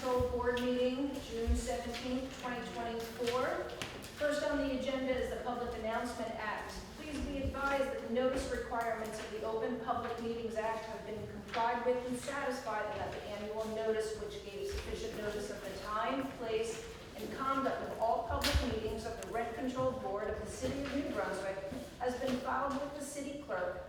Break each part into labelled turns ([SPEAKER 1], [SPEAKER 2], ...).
[SPEAKER 1] Control Board meeting, June 17th, 2024. First on the agenda is the Public Announcement Act. Please be advised that the notice requirements of the Open Public Meetings Act have been complied with and satisfied, and that the annual notice, which gave sufficient notice of the time, place, and conduct of all public meetings of the Rent Control Board of the City of New Brunswick, has been filed with the City Clerk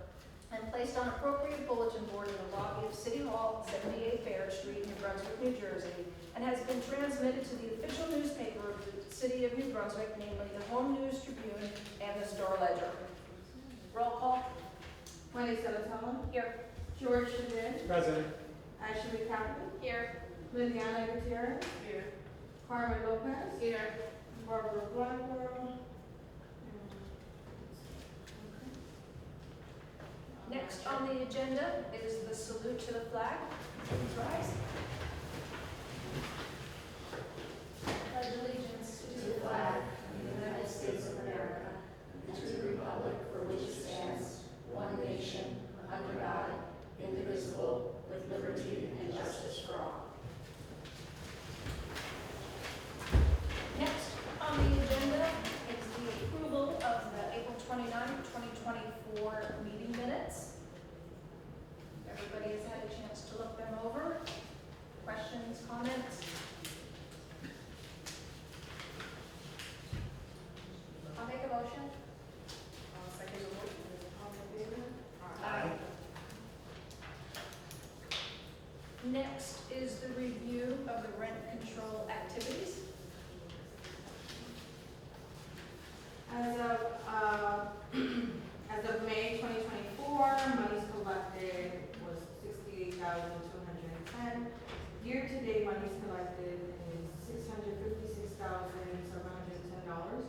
[SPEAKER 1] and placed on appropriate bulletin board in the lobby of City Hall, 78 Fair Street, New Brunswick, New Jersey, and has been transmitted to the official newspaper of the City of New Brunswick, namely the Home News Tribune and the Star Ledger. Roll call.
[SPEAKER 2] Wendy Salatone.
[SPEAKER 1] Here.
[SPEAKER 2] George Shadid.
[SPEAKER 3] Present.
[SPEAKER 2] Ashley Captain.
[SPEAKER 1] Here.
[SPEAKER 2] Liliana Gutierrez.
[SPEAKER 1] Here.
[SPEAKER 2] Carmen Lopez.
[SPEAKER 1] Here.
[SPEAKER 2] Barbara Blackburn.
[SPEAKER 1] Next on the agenda is the salute to the flag. Please rise. Pledge allegiance to the flag of the United States of America and to the republic for which it stands, one nation, under God, indivisible, with liberty and justice for all. Next on the agenda is the approval of the April 29th, 2024 meeting minutes. Everybody has had a chance to look them over. Questions, comments? I'll make a motion.
[SPEAKER 2] I'll second the motion. All in favor?
[SPEAKER 1] Aye. Next is the review of the rent control activities.
[SPEAKER 2] As of May 2024, monies collected was $68,210. Year-to-date monies collected is $656,710.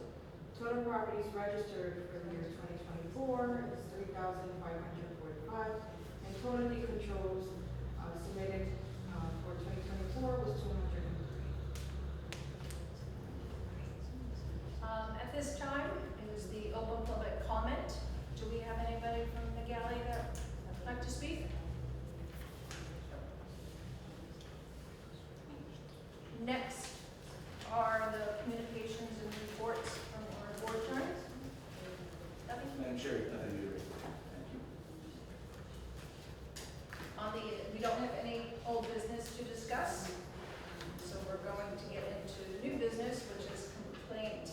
[SPEAKER 2] Total properties registered for the year 2024 is 3,545, and totally controls submitted for 2024 was 203.
[SPEAKER 1] At this time is the open public comment. Do we have anybody from the galley that would like to speak? Next are the communications and reports from our board attorneys. Nothing?
[SPEAKER 3] Madam Chair, nothing new to report. Thank you.
[SPEAKER 1] We don't have any old business to discuss, so we're going to get into new business, which is complaint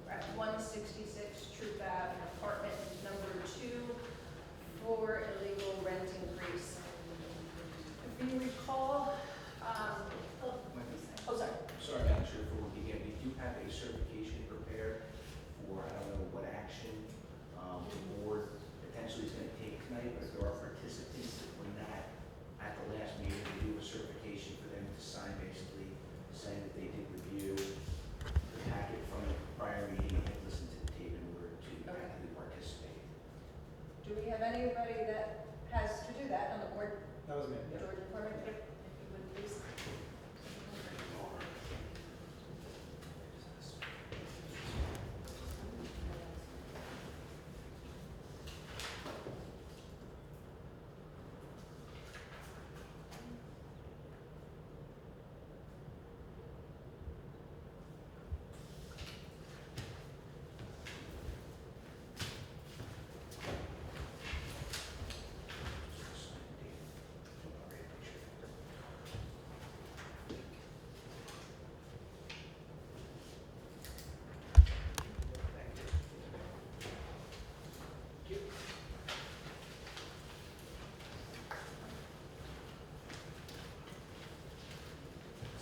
[SPEAKER 1] at 166 Troop Ave, apartment number 2, for illegal rent increase. If you recall, sorry.
[SPEAKER 4] Sorry, Madam Chair, for what you get, we do have a certification prepared for, I don't know what action the board potentially is going to take tonight, but if there are participants that bring that at the last meeting, we do a certification for them to sign, basically saying that they did review the packet from the prior meeting and listened to the tape in order to actively participate.
[SPEAKER 1] Do we have anybody that has to do that on the board?
[SPEAKER 3] That was me. Yeah.
[SPEAKER 1] George Department, if you would please.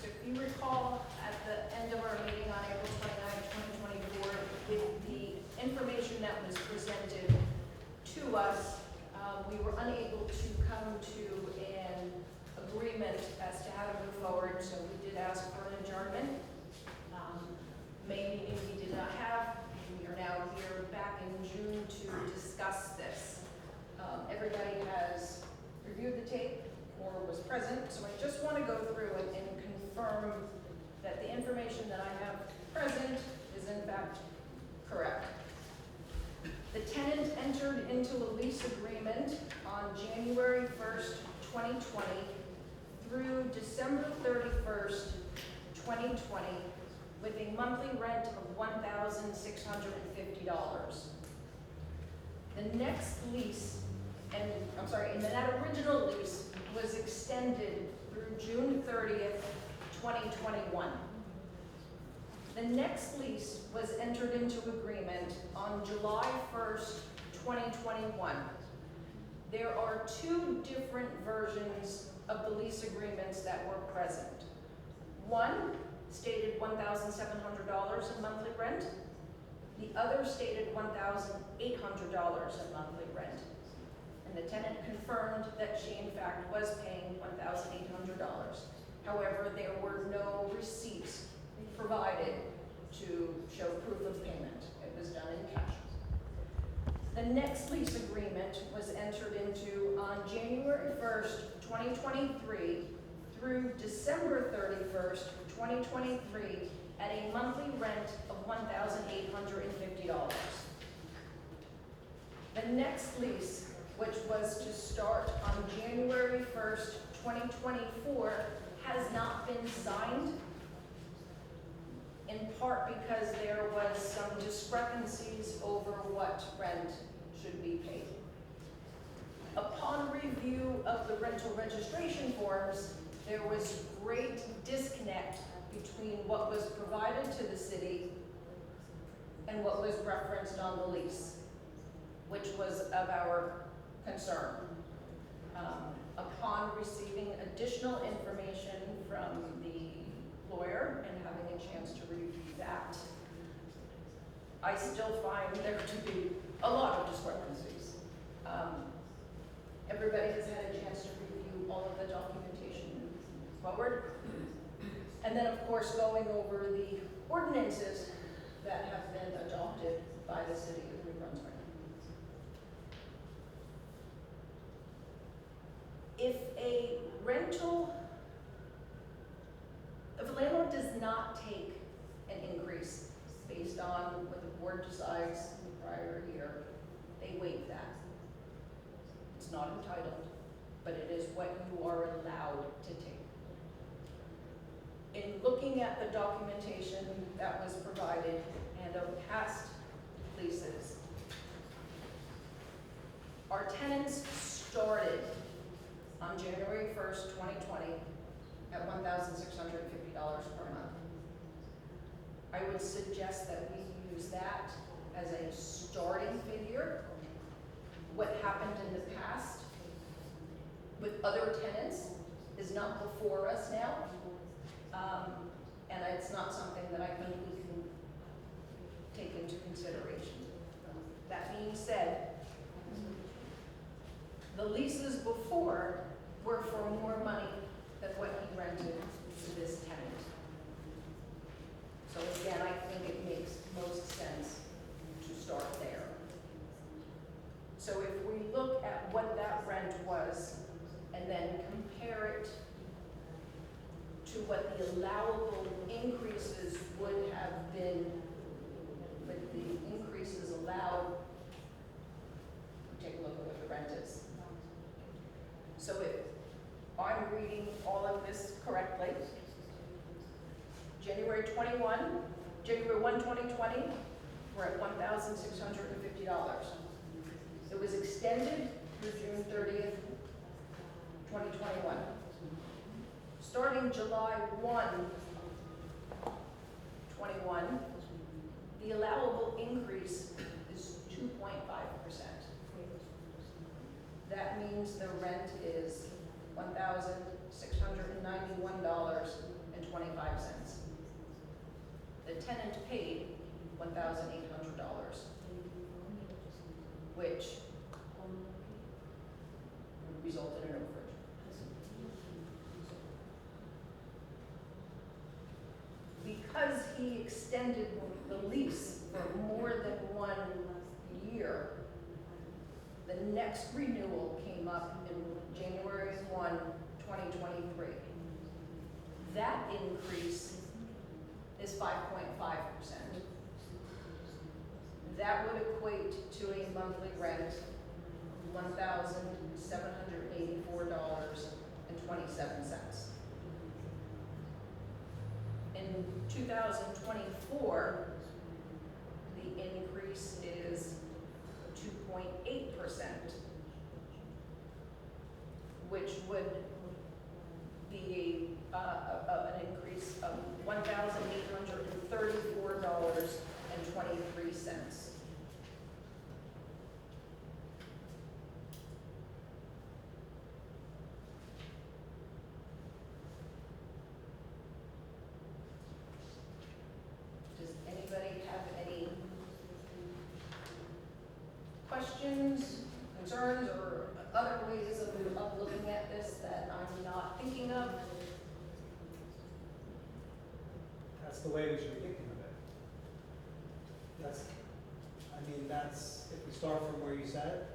[SPEAKER 1] So if you recall, at the end of our meeting on April 29, 2024, with the information that was presented to us, we were unable to come to an agreement as to how to move forward, so we did ask for an adjournment. May meeting we did not have. We are now here back in June to discuss this. Everybody has reviewed the tape or was present, so I just want to go through and confirm that the information that I have present is in fact correct. The tenant entered into a lease agreement on January 1st, 2020 through December 31st, 2020, with a monthly rent of $1,650. The next lease, and that original lease was extended through June 30th, 2021. The next lease was entered into agreement on July 1st, 2021. There are two different versions of the lease agreements that were present. One stated $1,700 in monthly rent. The other stated $1,800 in monthly rent. And the tenant confirmed that she in fact was paying $1,800. However, there were no receipts provided to show proof of payment. It was done in cash. The next lease agreement was entered into on January 1st, 2023 through December 31st, 2023 at a monthly rent of $1,850. The next lease, which was to start on January 1st, 2024, has not been signed, in part because there was some discrepancies over what rent should be paid. Upon review of the rental registration forms, there was great disconnect between what was provided to the city and what was referenced on the lease, which was of our concern. Upon receiving additional information from the lawyer and having a chance to review that, I still find there to be a lot of discrepancies. Everybody has had a chance to review all of the documentation forward. And then, of course, going over the ordinances that have been adopted by the city of New Brunswick. If a landlord does not take an increase based on what the board decides in the prior year, they waive that. It's not entitled, but it is what you are allowed to take. In looking at the documentation that was provided and of past leases, our tenants started on January 1st, 2020 at $1,650 per month. I would suggest that we use that as a starting figure. What happened in the past with other tenants is not before us now. And it's not something that I think we can take into consideration. That being said, the leases before were for more money than what he rented to this tenant. So again, I think it makes most sense to start there. So if we look at what that rent was and then compare it to what the allowable increases would have been with the increases allowed, take a look at what the rent is. So if I'm reading all of this correctly, January 1, 2020, we're at $1,650. It was extended through June 30th, 2021. Starting July 1, 21, the allowable increase is 2.5%. That means the rent is $1,691.25. The tenant paid $1,800, which resulted in an overage. Because he extended the lease for more than 1 year, the next renewal came up in January 1, 2023. That increase is 5.5%. That would equate to a monthly rent of $1,784.25. $2.27. In 2024, the increase is 2.8%, which would be an increase of $1,834.23. Does anybody have any questions, concerns, or other ways of looking at this that I'm not thinking of?
[SPEAKER 5] That's the way we should be thinking of it. That's, if we start from where you said,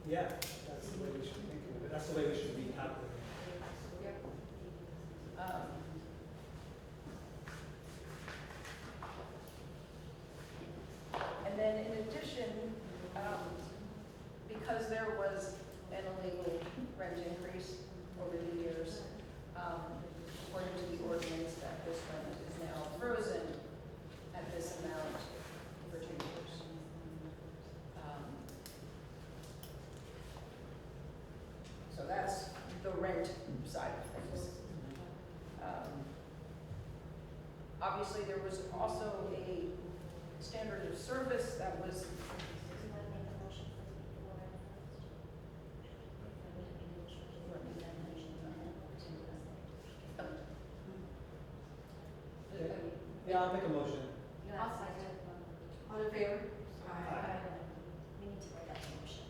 [SPEAKER 5] yeah, that's the way we should be thinking of it. That's the way we should be calculating it.
[SPEAKER 1] Yep. And then in addition, because there was an illegal rent increase over the years, according to the ordinance, that this rent is now frozen at this amount for 2 years. So that's the rent side of things. Obviously, there was also a standard of service that was
[SPEAKER 5] Yeah, I'll make a motion.
[SPEAKER 1] I'll second. All in favor?
[SPEAKER 5] Aye.
[SPEAKER 6] We need to write that motion.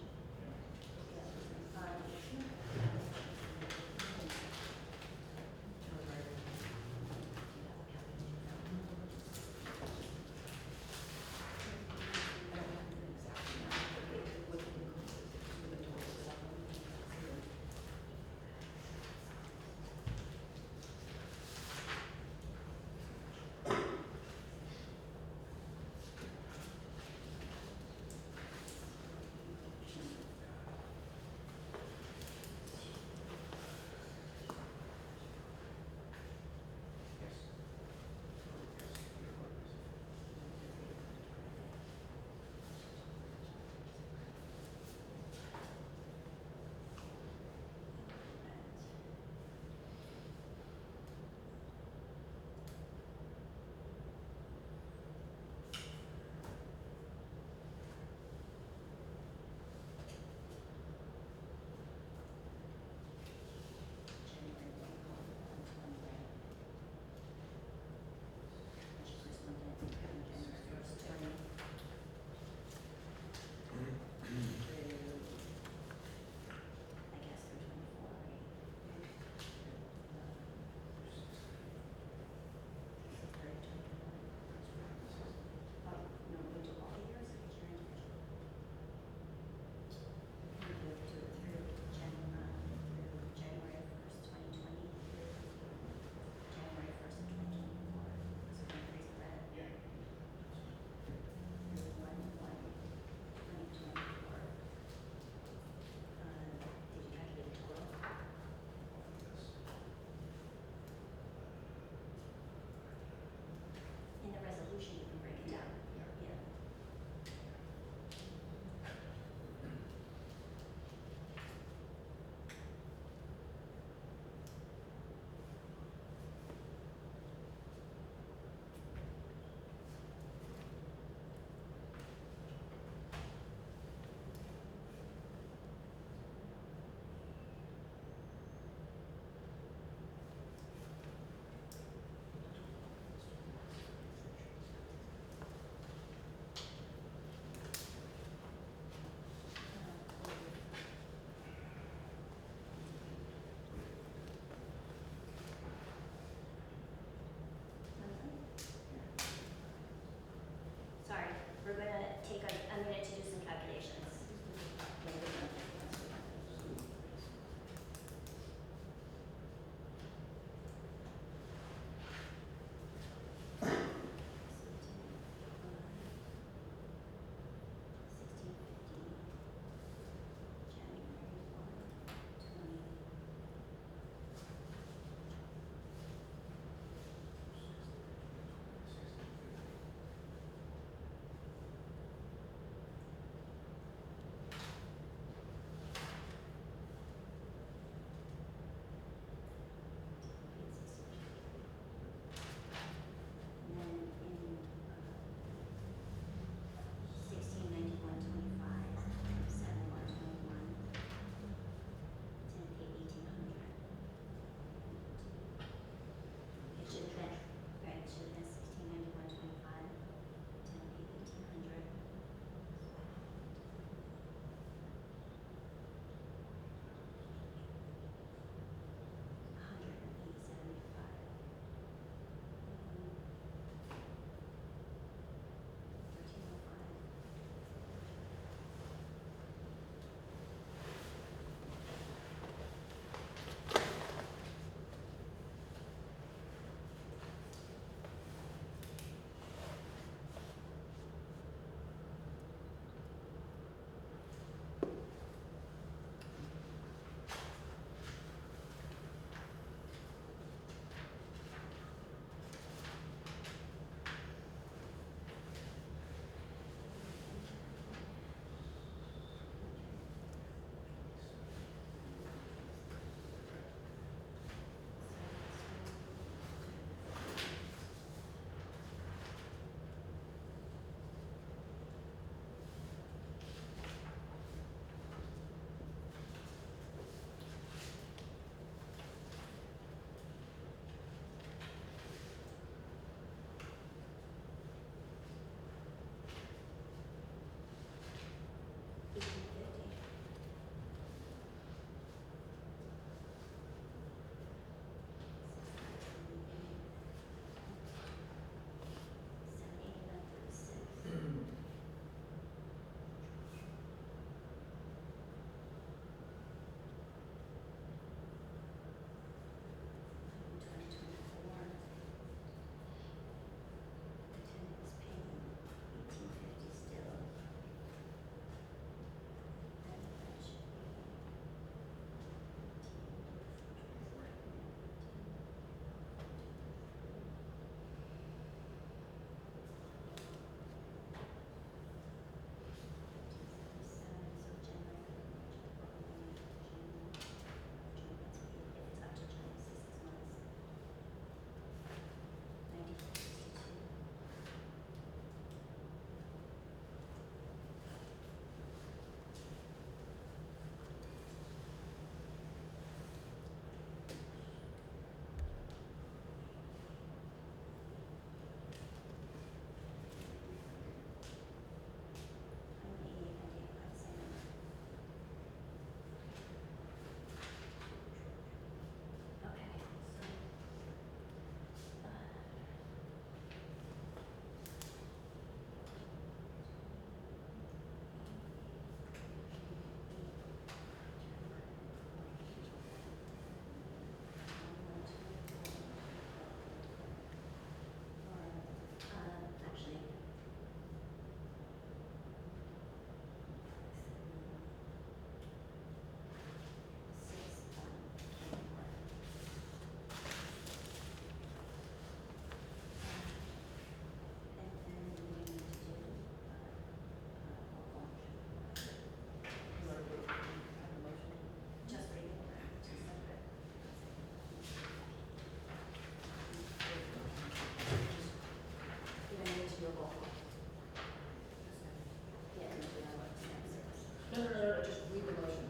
[SPEAKER 7] No, just read the motion.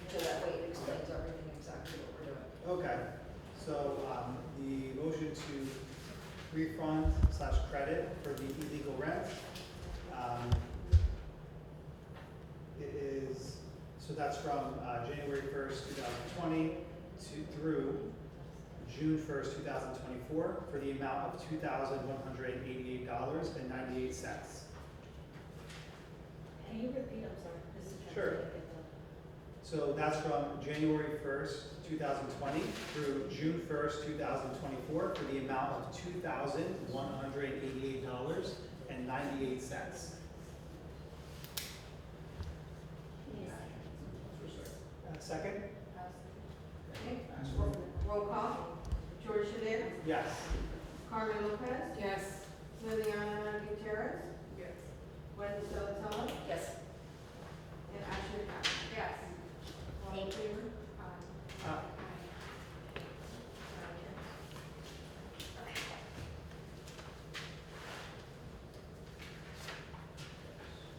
[SPEAKER 7] So that way it explains everything exactly what we're doing.
[SPEAKER 5] Okay, so, the motion to refund / credit for the illegal rent. It is, so that's from, January 1st, 2020 through June 1st, 2024 for the amount of $2,188.98.
[SPEAKER 6] Can you repeat, I'm sorry, this is.
[SPEAKER 5] Sure. So that's from January 1st, 2020 through June 1st, 2024 for the amount of $2,188.98. Second?
[SPEAKER 2] Okay, roll call. George Shalin,
[SPEAKER 5] Yes.
[SPEAKER 2] Carmen Lopez,
[SPEAKER 7] Yes.
[SPEAKER 2] Liliana Gutierrez,
[SPEAKER 7] Yes.
[SPEAKER 2] Wendy Salatella,
[SPEAKER 7] Yes.
[SPEAKER 2] and Ashley Campbell.
[SPEAKER 7] Yes.
[SPEAKER 2] All in favor? Aye.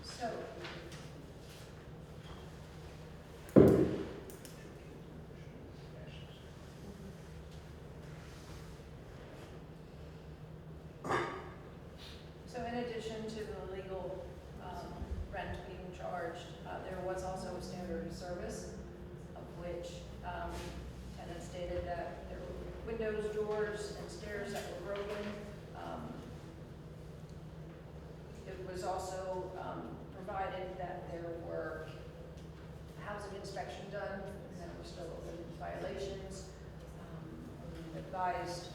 [SPEAKER 1] So, so in addition to the legal rent being charged, there was also a standard of service, of which tenants stated that there were windows, doors, and stairs that were broken. It was also provided that there were housing inspection done, and that were still open violations. We advised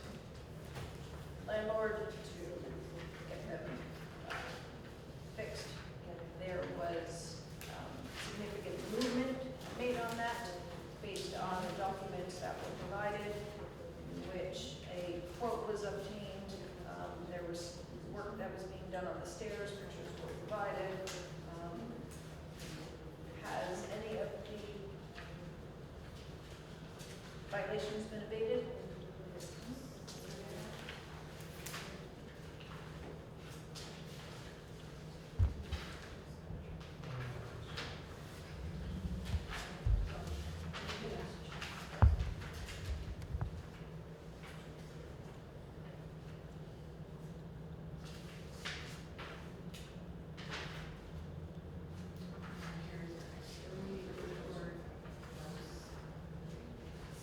[SPEAKER 1] landlord to get them fixed. There was significant movement made on that based on the documents that were provided, in which a quote was obtained. There was work that was being done on the stairs, pictures were provided. Has any of the violations been abated?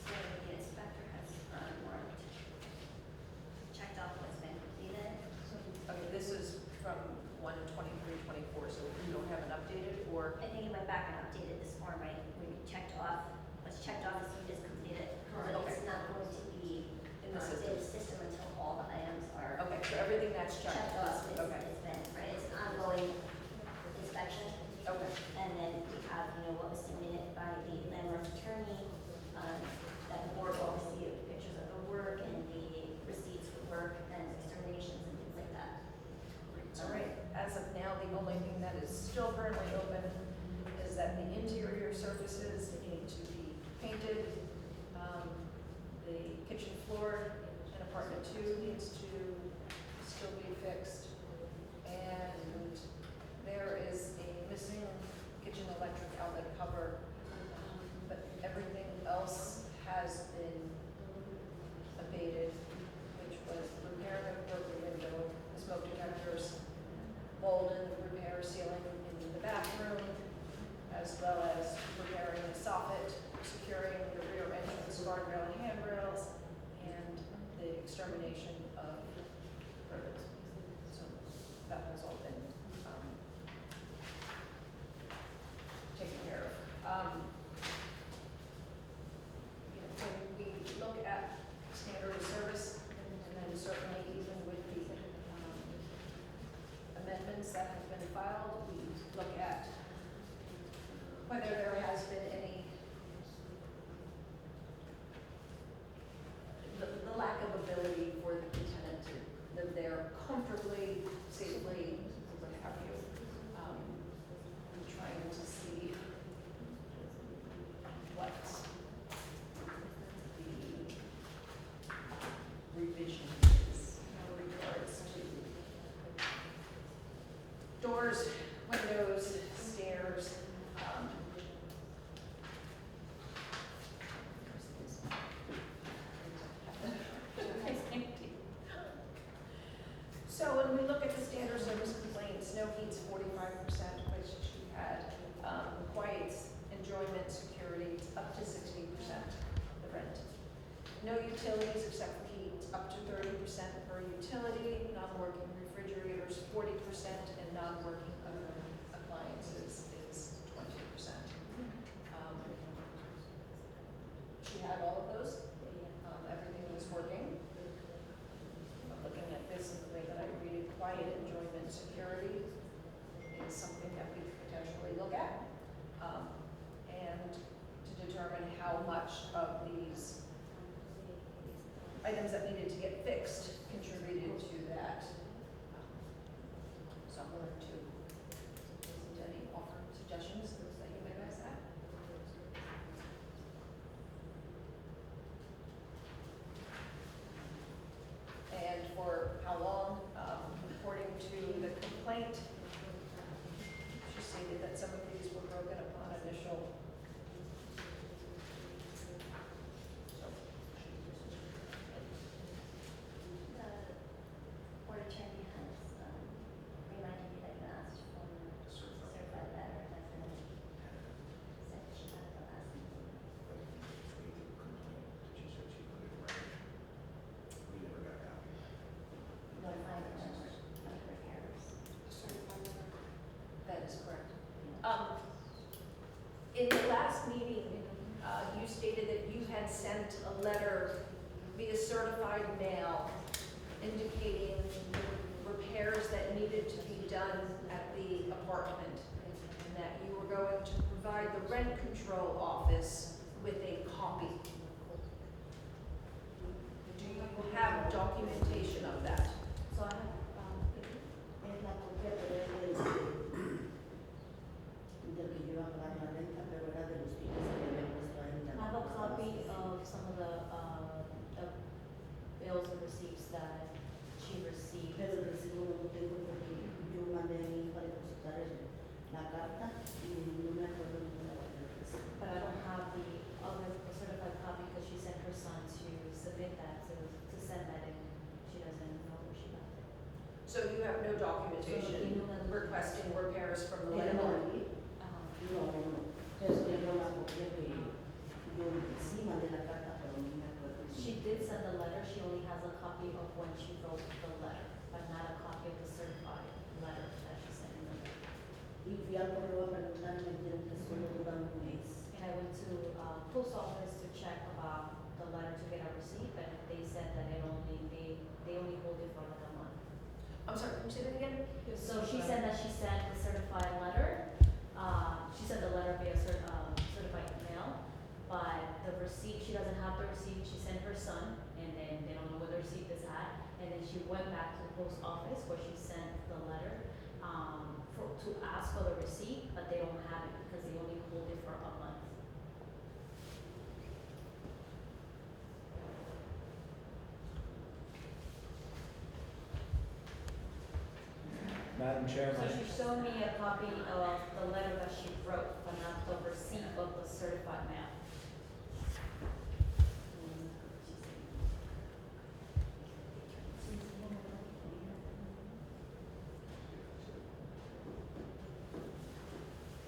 [SPEAKER 6] So the inspector has marked, checked off what's been completed.
[SPEAKER 1] Okay, this is from 1/23/24, so we don't have an updated, or,
[SPEAKER 6] I think he went back and updated this form, right? We checked off, what's checked off is completed. But
[SPEAKER 1] Okay.
[SPEAKER 6] it's not going to be
[SPEAKER 1] in the
[SPEAKER 6] in
[SPEAKER 1] system?
[SPEAKER 6] the system until all the items are
[SPEAKER 1] Okay, so everything that's checked
[SPEAKER 6] checked off.
[SPEAKER 1] is, okay,
[SPEAKER 6] It's been, right, it's an ongoing inspection.
[SPEAKER 1] okay.
[SPEAKER 6] And then we have, what was submitted by the landlord's attorney, that the board will receive pictures of the work and the receipts for work and exterminations and things like that.
[SPEAKER 1] All right, as of now, the only thing that is still currently open is that the interior surfaces need to be painted. The kitchen floor in apartment 2 needs to still be fixed. And there is a missing kitchen electric outlet cover, but everything else has been abated, which was repair of the broken window, the smoke detectors, mold in the repair ceiling in the bathroom, as well as repairing the soffit, securing the rear entrance guardrail and handrails, and the extermination of birds. So that has all been taken care no utilities except for heat, up to 30% per utility, non-working refrigerators 40%, and non-working other appliances is 20%. She had all of those. Everything was working. I'm looking at this and the way that I read it, quiet enjoyment security is something that we could potentially look at. And to determine how much of these items that needed to get fixed contributed to that. So I'm willing to any offer suggestions that you may guys have. And for how long, according to the complaint, she stated that some of these were broken upon initial.
[SPEAKER 6] The board attorney has reminded me that you asked for a certified letter, definitely. Said she had the last meeting.
[SPEAKER 4] She said she put it in writing. We never got a copy.
[SPEAKER 6] Notifying them of the repairs.
[SPEAKER 1] That is correct. In the last meeting, you stated that you had sent a letter via certified mail indicating the repairs that needed to be done at the apartment, and that you were going to provide the rent control office with a copy. Do you have documentation of that?
[SPEAKER 8] So I have, es la copia, pero es del que yo iba a pagar la renta, pero era de los tickets que había puesto ahí.
[SPEAKER 6] I have a copy of some of the bills and receipts that she received.
[SPEAKER 8] Pero el recibo no lo tengo porque yo mandé a mi hija a depositar la carta y no me acuerdo ni de la recibo.
[SPEAKER 6] But I don't have the other certified copy because she sent her son to submit that, to send that in. She doesn't know where she got it.
[SPEAKER 1] So you have no documentation requesting repairs from the landlord?
[SPEAKER 8] No. Es que yo la copia que yo sí mandé la carta, pero no me acuerdo.
[SPEAKER 6] She did send the letter, she only has a copy of when she wrote the letter, but not a copy of the certified letter that she sent in the mail.
[SPEAKER 8] Y fui al correo a preguntar y me dijeron que solo dura un mes.
[SPEAKER 6] And I went to post office to check about the letter to get a receipt, but they said that they only hold it for like a month.
[SPEAKER 1] I'm sorry, can you say that again?
[SPEAKER 6] So she said that she sent the certified letter, she sent the letter via certified mail, but the receipt, she doesn't have the receipt, she sent her son, and then they don't know where the receipt is at, and then she went back to the post office where she sent the letter, to ask for the receipt, but they don't have it because they only hold it for a month.
[SPEAKER 9] Madam Chairman.
[SPEAKER 6] So she showed me a copy of the letter that she wrote, but not the receipt of the certified mail.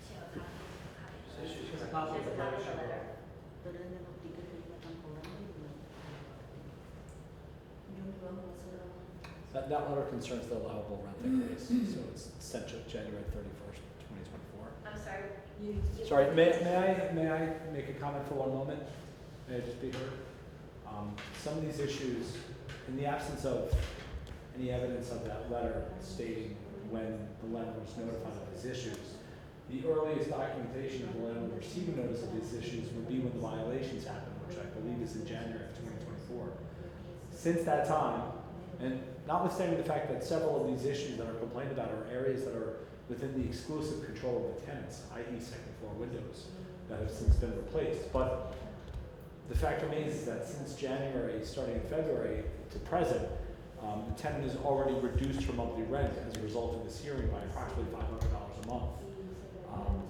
[SPEAKER 6] She has a copy.
[SPEAKER 5] She has a copy of the letter she wrote.
[SPEAKER 8] Pero es de los tickets que me están cobrando y yo me vamos a hacer
[SPEAKER 9] That letter concerns the allowable rent increase, so it's sent to January 31st, 2024.
[SPEAKER 6] I'm sorry.
[SPEAKER 9] Sorry, may I make a comment for one moment? May I just be heard? Some of these issues, in the absence of any evidence of that letter stating when the landlord was notified of these issues, the earliest documentation of the landlord receiving notice of these issues would be when the violations happened, which I believe is in January of 2024. Since that time, and notwithstanding the fact that several of these issues that are complained about are areas that are within the exclusive control of the tenants, i.e. second floor windows, that have since been replaced. But the fact remains is that since January, starting in February to present, the tenant has already reduced her monthly rent as a result of this hearing by approximately $500 a month.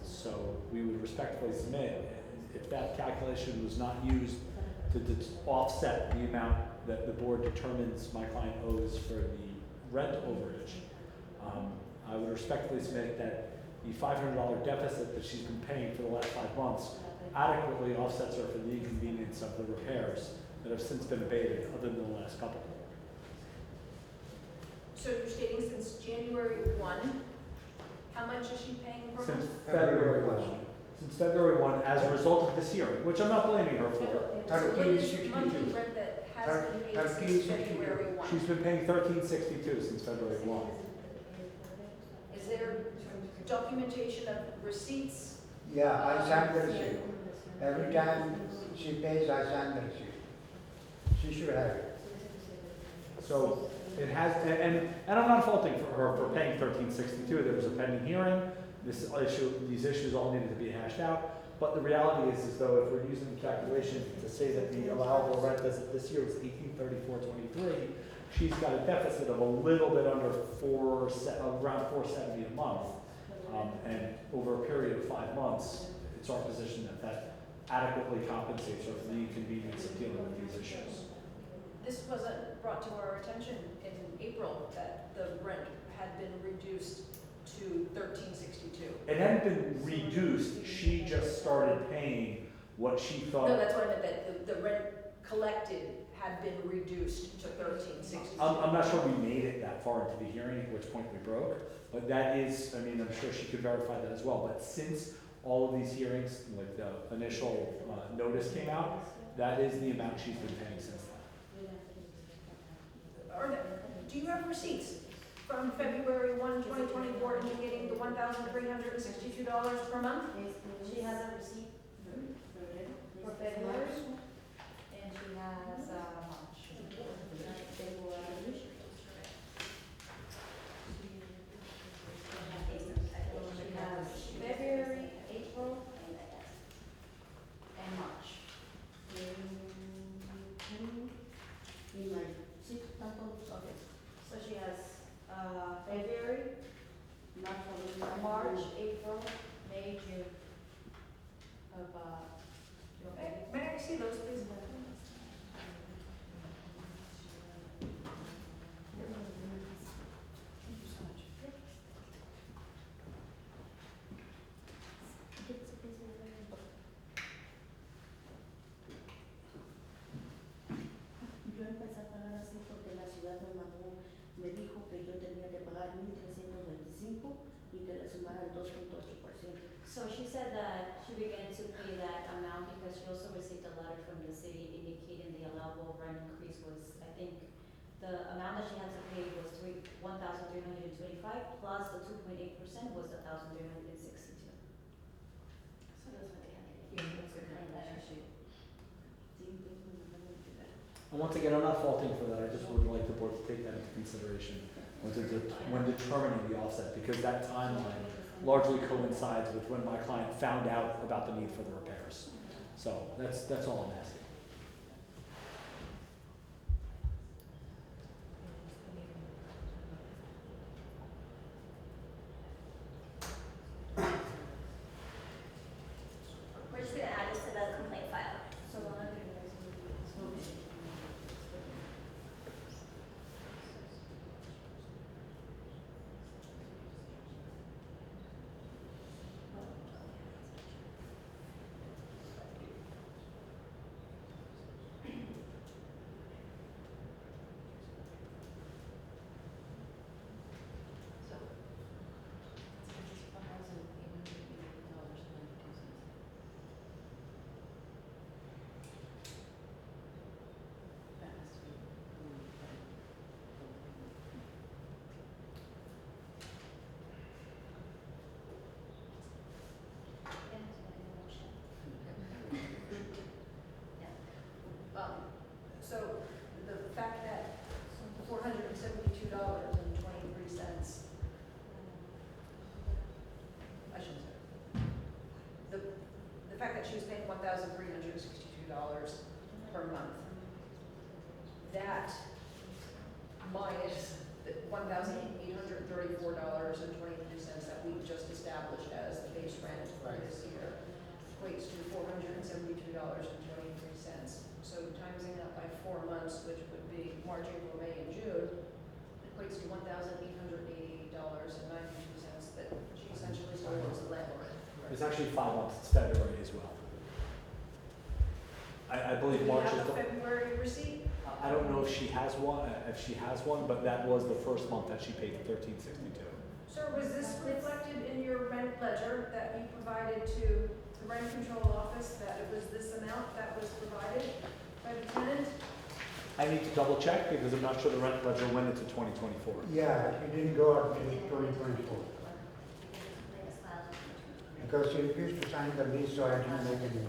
[SPEAKER 9] So we would respectfully submit, if that calculation was not used to offset the amount that the board determines my client owes for the rent overage, I would respectfully submit that the $500 deficit that she's been paying for the last 5 months adequately offsets her for the inconvenience of the repairs that have since been abated, other than the last couple.
[SPEAKER 1] So you're stating since January 1, how much is she paying per
[SPEAKER 9] Since
[SPEAKER 1] month?
[SPEAKER 9] February 1. Since February 1, as a result of this hearing, which I'm not blaming her for.
[SPEAKER 1] So what is the monthly rent that has been paid since February 1?
[SPEAKER 9] She's been paying $13.62 since February 1.
[SPEAKER 1] Is there documentation of receipts?
[SPEAKER 10] Yeah, I signed the receipt. Every time she pays, I sign the receipt. She should have it.
[SPEAKER 9] So it has, and I'm not faulting for her for paying $13.62. There was a pending hearing. These issues all needed to be hashed out. But the reality is though, if we're using the calculation to say that the allowable rent this year was $1834.23, she's got a deficit of a little bit under around $470 a month. And over a period of 5 months, it's our position that adequately compensates her for the inconvenience of dealing with these issues.
[SPEAKER 1] This wasn't brought to our attention in April that the rent had been reduced to $13.62.
[SPEAKER 9] It hadn't been reduced, she just started paying what she thought.
[SPEAKER 1] No, that's what I meant, that the rent collected had been reduced to $13.62.
[SPEAKER 9] I'm not sure we made it that far into the hearing, at which point we broke, but that is, I mean, I'm sure she could verify that as well. But since all of these hearings, like the initial notice came out, that is the amount she's been paying since then.
[SPEAKER 1] Do you have receipts from February 1, 2024 indicating the $1,362 per month?
[SPEAKER 6] She has a receipt for February, and she has, March. She has February, April, and March.
[SPEAKER 8] In my six, tanto,
[SPEAKER 6] Okay, so she has, February,
[SPEAKER 8] March,
[SPEAKER 6] March, April, May, June of,
[SPEAKER 1] May I see those, please?
[SPEAKER 8] Yo empecé a pagar así porque la ciudad me dijo que yo tenía que pagar 1,325 y que le sumaran 2.8%.
[SPEAKER 6] So she said that she began to pay that amount because she also received a letter from the city indicating the allowable rent increase was, I think, the amount that she had to pay was $1,325 plus the 2.8% was $1,362. So that's what they had to pay.
[SPEAKER 7] Yeah, that's a good letter.
[SPEAKER 9] And once again, I'm not faulting for that, I just would like the board to take that into consideration when determining the offset, because that timeline largely coincides with when my client found out about the need for the repairs. So that's all I'm asking.
[SPEAKER 11] We're just gonna add this to the complaint file.
[SPEAKER 6] So
[SPEAKER 1] So the fact that $472.23, I shouldn't say, the fact that she was paying $1,362 per month, that minus the $1,834.23 that we just established as the base rent for this year equates to $472.23. So timesing that by 4 months, which would be March, April, May, and June, equates to $1,888.92 that she essentially sold as the landlord.
[SPEAKER 9] It's actually 5 months, it's February as well. I
[SPEAKER 1] Do
[SPEAKER 9] believe
[SPEAKER 1] we
[SPEAKER 9] March is
[SPEAKER 1] have a
[SPEAKER 9] the,
[SPEAKER 1] February receipt?
[SPEAKER 9] I don't know if she has one, but that was the first month that she paid $13.62.
[SPEAKER 1] Sir, was this reflected in your rent ledger that you provided to the rent control office, that it was this amount that was provided by the tenant?
[SPEAKER 9] I need to double check because I'm not sure the rent ledger went into 2024.
[SPEAKER 10] Yeah, it didn't go up to 2024. Because she refused to sign the lease, so I didn't make any.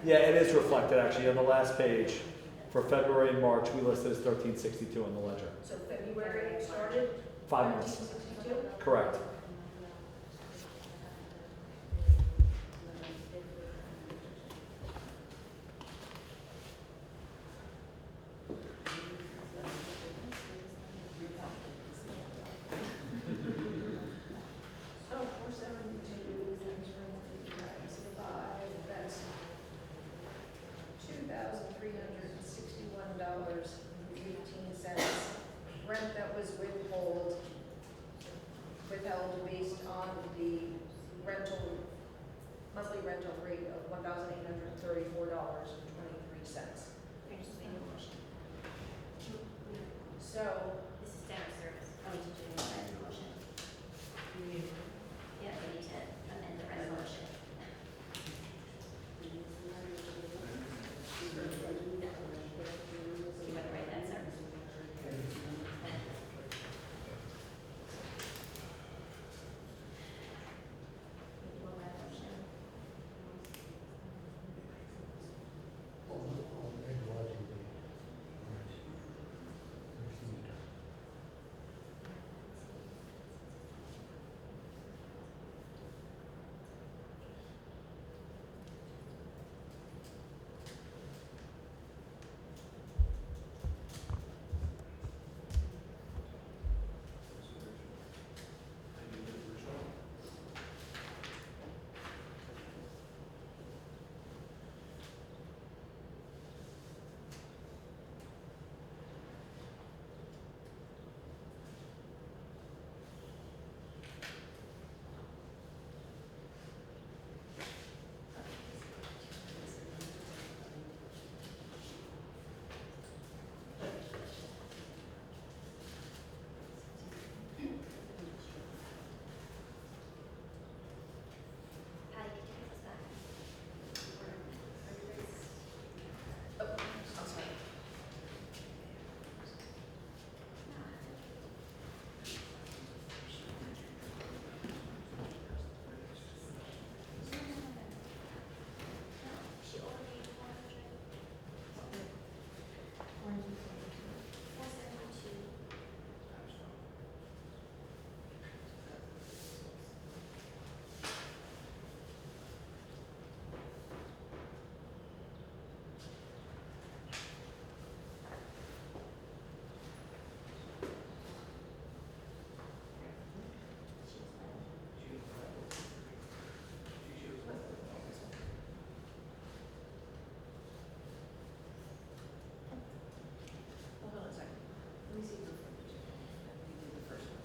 [SPEAKER 9] Yeah, it is reflected actually on the last page. For February and March, we listed as 13.62 on the ledger.
[SPEAKER 1] So February started?
[SPEAKER 9] 5 months.
[SPEAKER 1] 1962?
[SPEAKER 9] Correct.
[SPEAKER 1] So 472 times 5, that's $2,361.18. Rent that was withheld based on the monthly rental rate of $1,834.23. So,
[SPEAKER 11] This is standard service. I need to do a resolution. Yeah, we need to amend the resolution. You want to write that, sir? Do a resolution. Patty, could you give us back?
[SPEAKER 1] oh, I'm sorry.
[SPEAKER 11] She already 472.
[SPEAKER 1] Hold on a second. Let me see the first one.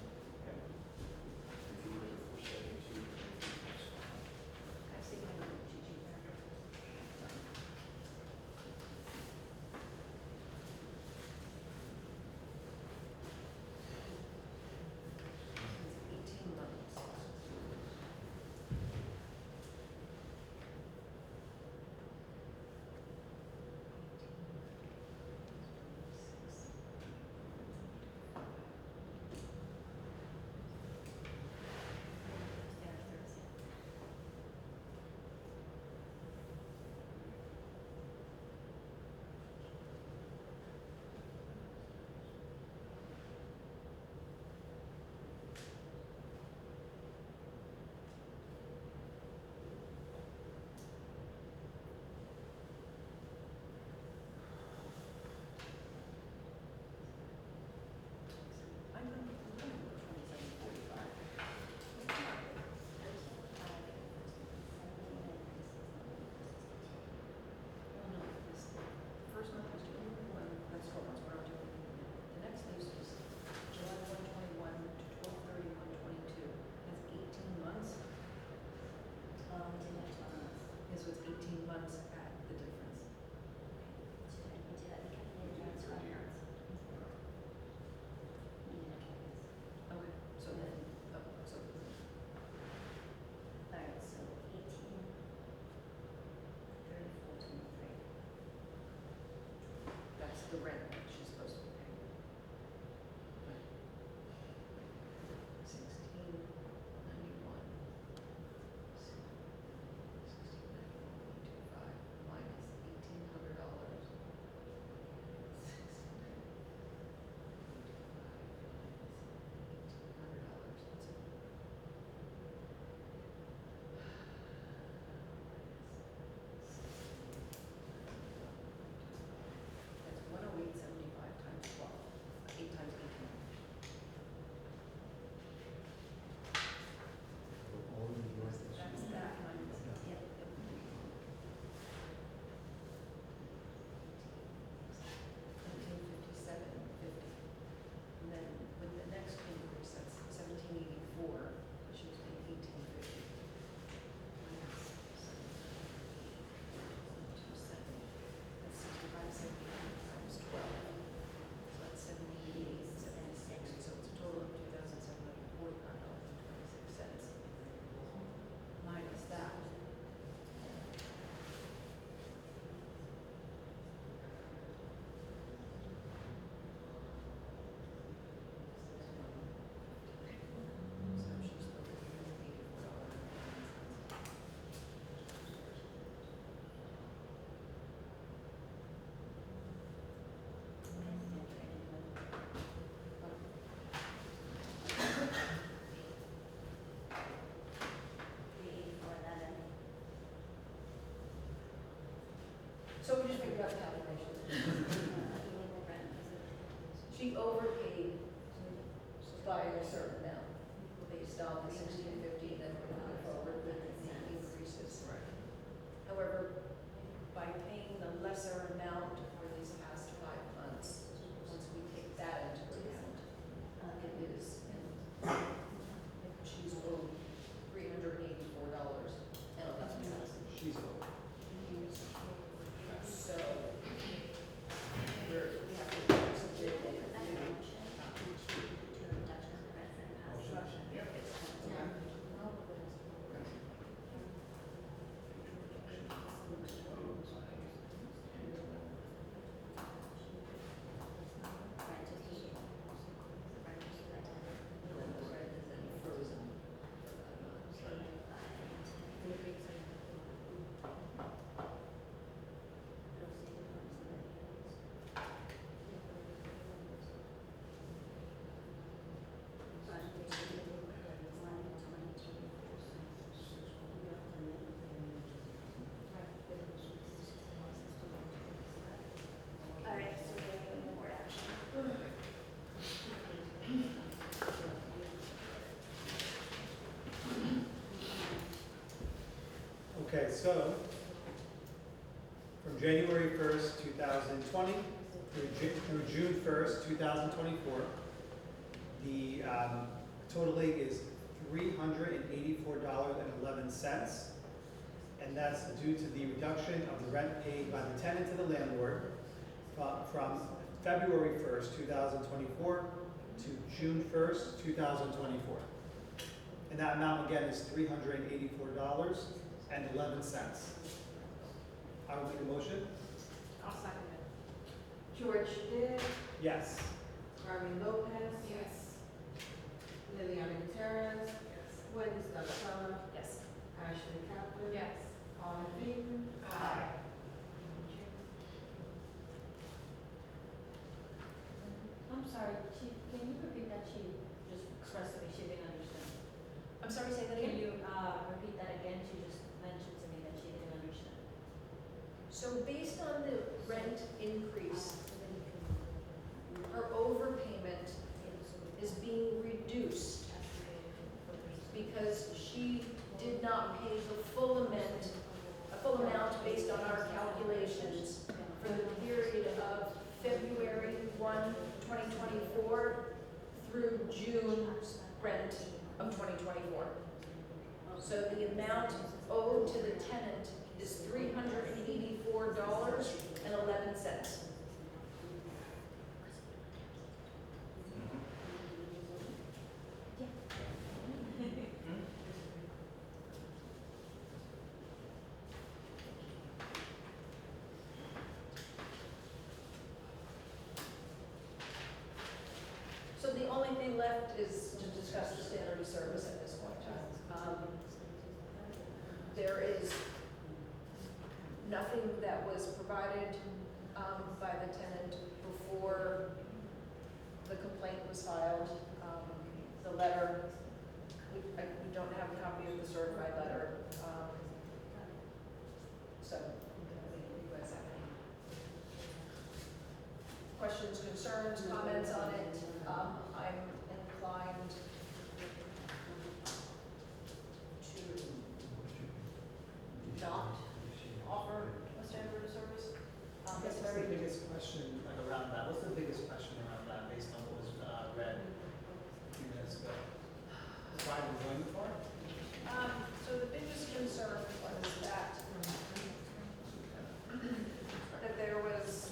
[SPEAKER 1] I see my GG factor. It's 18 months. First month was January 1, that's 12 months, we're on to the next lease is July 1, 21 to 12/31/22. That's 18 months.
[SPEAKER 6] Didn't have 12 months.
[SPEAKER 1] Yes, so it's 18 months at
[SPEAKER 7] So we just figured out the calculation. She overpaid by a certain amount based on the 1650, and then we're going forward with the increases. However, by paying the lesser amount for these past 5 months, once we take that into account, it is, she's owed $384.11.
[SPEAKER 5] She's over.
[SPEAKER 7] So, we have to submit a new
[SPEAKER 11] All right, so we're going to board action.
[SPEAKER 5] Okay, so from January 1st, 2020 through June 1st, 2024, the totaling is $384.11, and that's due to the reduction of the rent paid by the tenant to the landlord from February 1st, 2024 to June 1st, 2024. And that amount again is $384.11. I will make a motion.
[SPEAKER 2] I'll second it. George did,
[SPEAKER 5] Yes.
[SPEAKER 2] Carmen Lopez,
[SPEAKER 7] Yes.
[SPEAKER 2] Liliana Gutierrez, Wendy Scarpella,
[SPEAKER 7] Yes.
[SPEAKER 2] Ashley Caplan.
[SPEAKER 7] Yes.
[SPEAKER 2] All in favor?
[SPEAKER 7] Aye.
[SPEAKER 6] I'm sorry, Chief, can you repeat that? She just expressed to me she didn't understand.
[SPEAKER 1] I'm sorry, say that
[SPEAKER 6] Can
[SPEAKER 1] again?
[SPEAKER 6] you, repeat that again? She just mentioned to me that she didn't understand.
[SPEAKER 1] So based on the rent increase, her overpayment is being reduced because she did not pay the full amount based on our calculations for the period of February 1, 2024 through June rent of 2024. So the amount owed to the tenant is $384.11. So the only thing left is to discuss the standard of service at this point in time. There is nothing that was provided by the tenant before the complaint was filed. The letter, we don't have a copy of the certified letter. So, you guys have any questions, concerns, comments on it? I'm inclined to not offer a standard of service.
[SPEAKER 5] What's
[SPEAKER 1] It's
[SPEAKER 5] the
[SPEAKER 1] very,
[SPEAKER 5] biggest question like around that? What's the biggest question around that based on what was read a few minutes ago? Why we're going for it?
[SPEAKER 1] so the biggest concern was that there was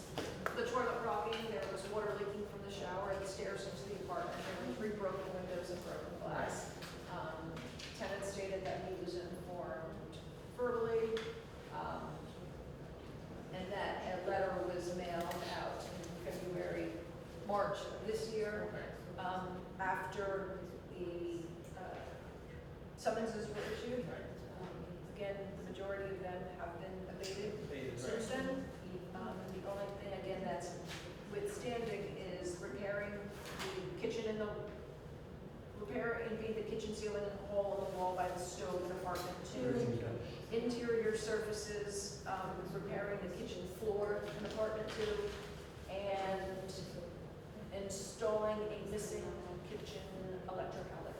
[SPEAKER 1] the toilet rocking, there was water leaking from the shower, the stairs into the apartment, there were 3 broken windows and broken glass. Tenant stated that he was informed verbally, and that a letter was mailed out in March of this year, after the summonses were issued. Again, the majority of them have been abated since then. The only thing, again, that's withstanding is repairing the kitchen and repairing the kitchen ceiling and the hole in the wall by the stove in apartment 2. In interior surfaces, repairing the kitchen floor in apartment 2, and installing a missing kitchen electric outlet.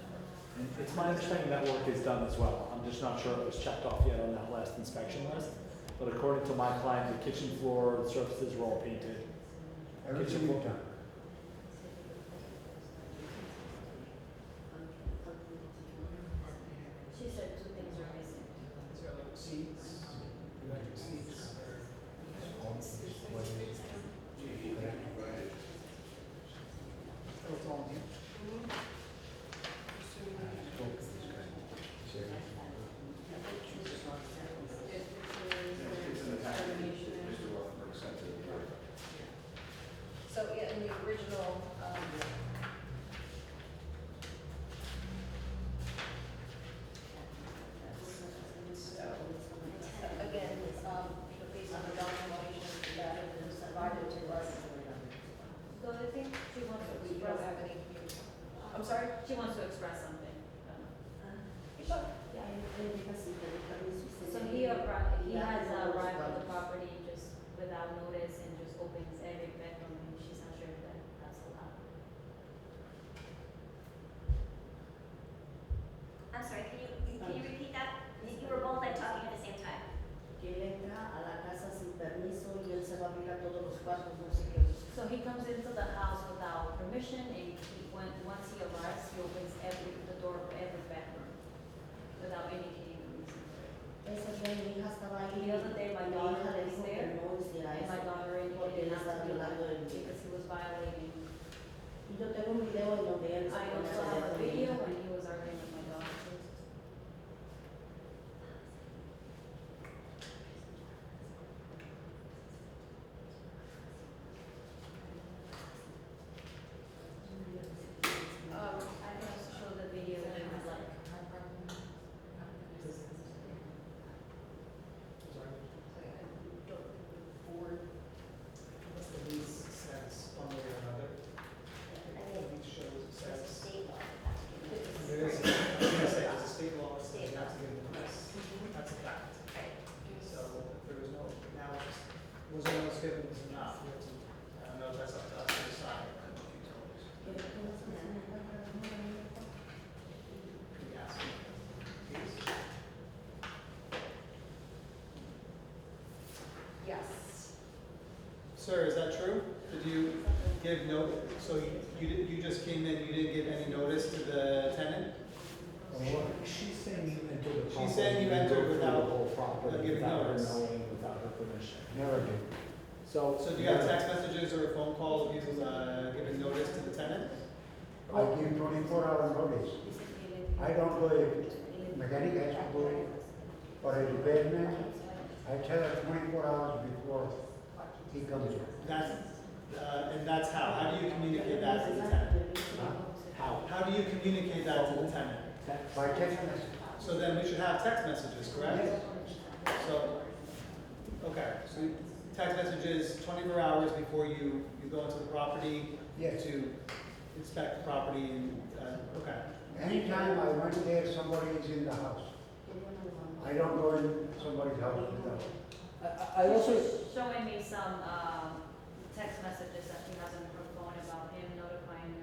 [SPEAKER 9] And it's my understanding that work is done as well. I'm just not sure it was checked off yet on that last inspection list. But according to my client, the kitchen floor, the surfaces were all painted.
[SPEAKER 10] Everything is done.
[SPEAKER 6] She said 2 things are missing.
[SPEAKER 5] Seats, electric seats. Oh, it's all in here.
[SPEAKER 4] It's in the package, Mr. Rothenberg sent to the board.
[SPEAKER 7] So, yeah, in the original, so, again, based on the documentation that was provided to us,
[SPEAKER 6] So I think she wants to
[SPEAKER 7] we don't
[SPEAKER 6] express,
[SPEAKER 7] have any, I'm sorry?
[SPEAKER 6] she wants to express something. So he has arrived at the property just without notice and just opens every bedroom and she's not sure if that's allowed.
[SPEAKER 11] I'm sorry, can you repeat that? You were both like talking at the same time.
[SPEAKER 8] Que él entra a la casa sin permiso y él se va a abrir a todos los cuartos, no sé qué.
[SPEAKER 6] So he comes into the house without permission and once he arrives, he opens the door of every bedroom without indicating the reason for it.
[SPEAKER 8] Ese día mi hija estaba ahí.
[SPEAKER 6] The other day, my
[SPEAKER 8] mi
[SPEAKER 6] daughter
[SPEAKER 8] hija le
[SPEAKER 6] was
[SPEAKER 8] dijo que
[SPEAKER 6] there,
[SPEAKER 8] no hiciera
[SPEAKER 6] And my
[SPEAKER 8] eso.
[SPEAKER 6] daughter
[SPEAKER 8] Porque
[SPEAKER 6] indicated
[SPEAKER 8] él
[SPEAKER 6] not
[SPEAKER 8] está
[SPEAKER 6] to do that
[SPEAKER 8] violando el
[SPEAKER 6] because he was violating.
[SPEAKER 8] Y yo tengo un video en donde él se
[SPEAKER 6] I
[SPEAKER 8] pone
[SPEAKER 6] also
[SPEAKER 8] a
[SPEAKER 6] have a
[SPEAKER 8] pelear con mi
[SPEAKER 6] video
[SPEAKER 8] hija.
[SPEAKER 6] when he was arguing with my daughter. I can also show the video if you would like.
[SPEAKER 7] Board,
[SPEAKER 5] What's the lease says one way or another? The lease shows it
[SPEAKER 11] It's a
[SPEAKER 5] says.
[SPEAKER 11] state law. That's what it is.
[SPEAKER 5] There is, I was gonna say, it's a state law, that says you have to give the notice. That's a fact.
[SPEAKER 11] Right.
[SPEAKER 5] So if there was no, now it's just, was no notice given was enough. We have to, I don't know if that's up to us to decide. I don't know if you told us. Can we ask him? Please?
[SPEAKER 7] yes.
[SPEAKER 5] Sir, is that true? Did you give notice, so you just came in, you didn't give any notice to the tenant?
[SPEAKER 9] She's saying you entered the
[SPEAKER 5] She's
[SPEAKER 9] property.
[SPEAKER 5] saying you entered
[SPEAKER 9] drove through
[SPEAKER 5] without-
[SPEAKER 9] the whole property
[SPEAKER 5] without giving
[SPEAKER 9] without her
[SPEAKER 5] notice.
[SPEAKER 9] knowing, without her permission.
[SPEAKER 10] Never did.
[SPEAKER 9] So.
[SPEAKER 5] So do you have text messages or a phone call of you giving notice to the tenant?
[SPEAKER 10] I give 24-hour notice. I don't know if mechanic has to go or a repairman. I tell her 24 hours before he comes in.
[SPEAKER 5] That's, and that's how? How do you communicate that to the tenant?
[SPEAKER 9] How?
[SPEAKER 5] How do you communicate that to the tenant?
[SPEAKER 10] By text message.
[SPEAKER 5] So then we should have text messages, correct?
[SPEAKER 10] Yes.
[SPEAKER 5] So, okay, so text messages 24 hours before you go into the property
[SPEAKER 10] Yes.
[SPEAKER 5] to inspect the property and, okay.
[SPEAKER 10] Anytime I went there, somebody is in the house. I don't go in somebody's house without.
[SPEAKER 9] I also.
[SPEAKER 6] She's showing me some, text messages that she has on her phone about him notifying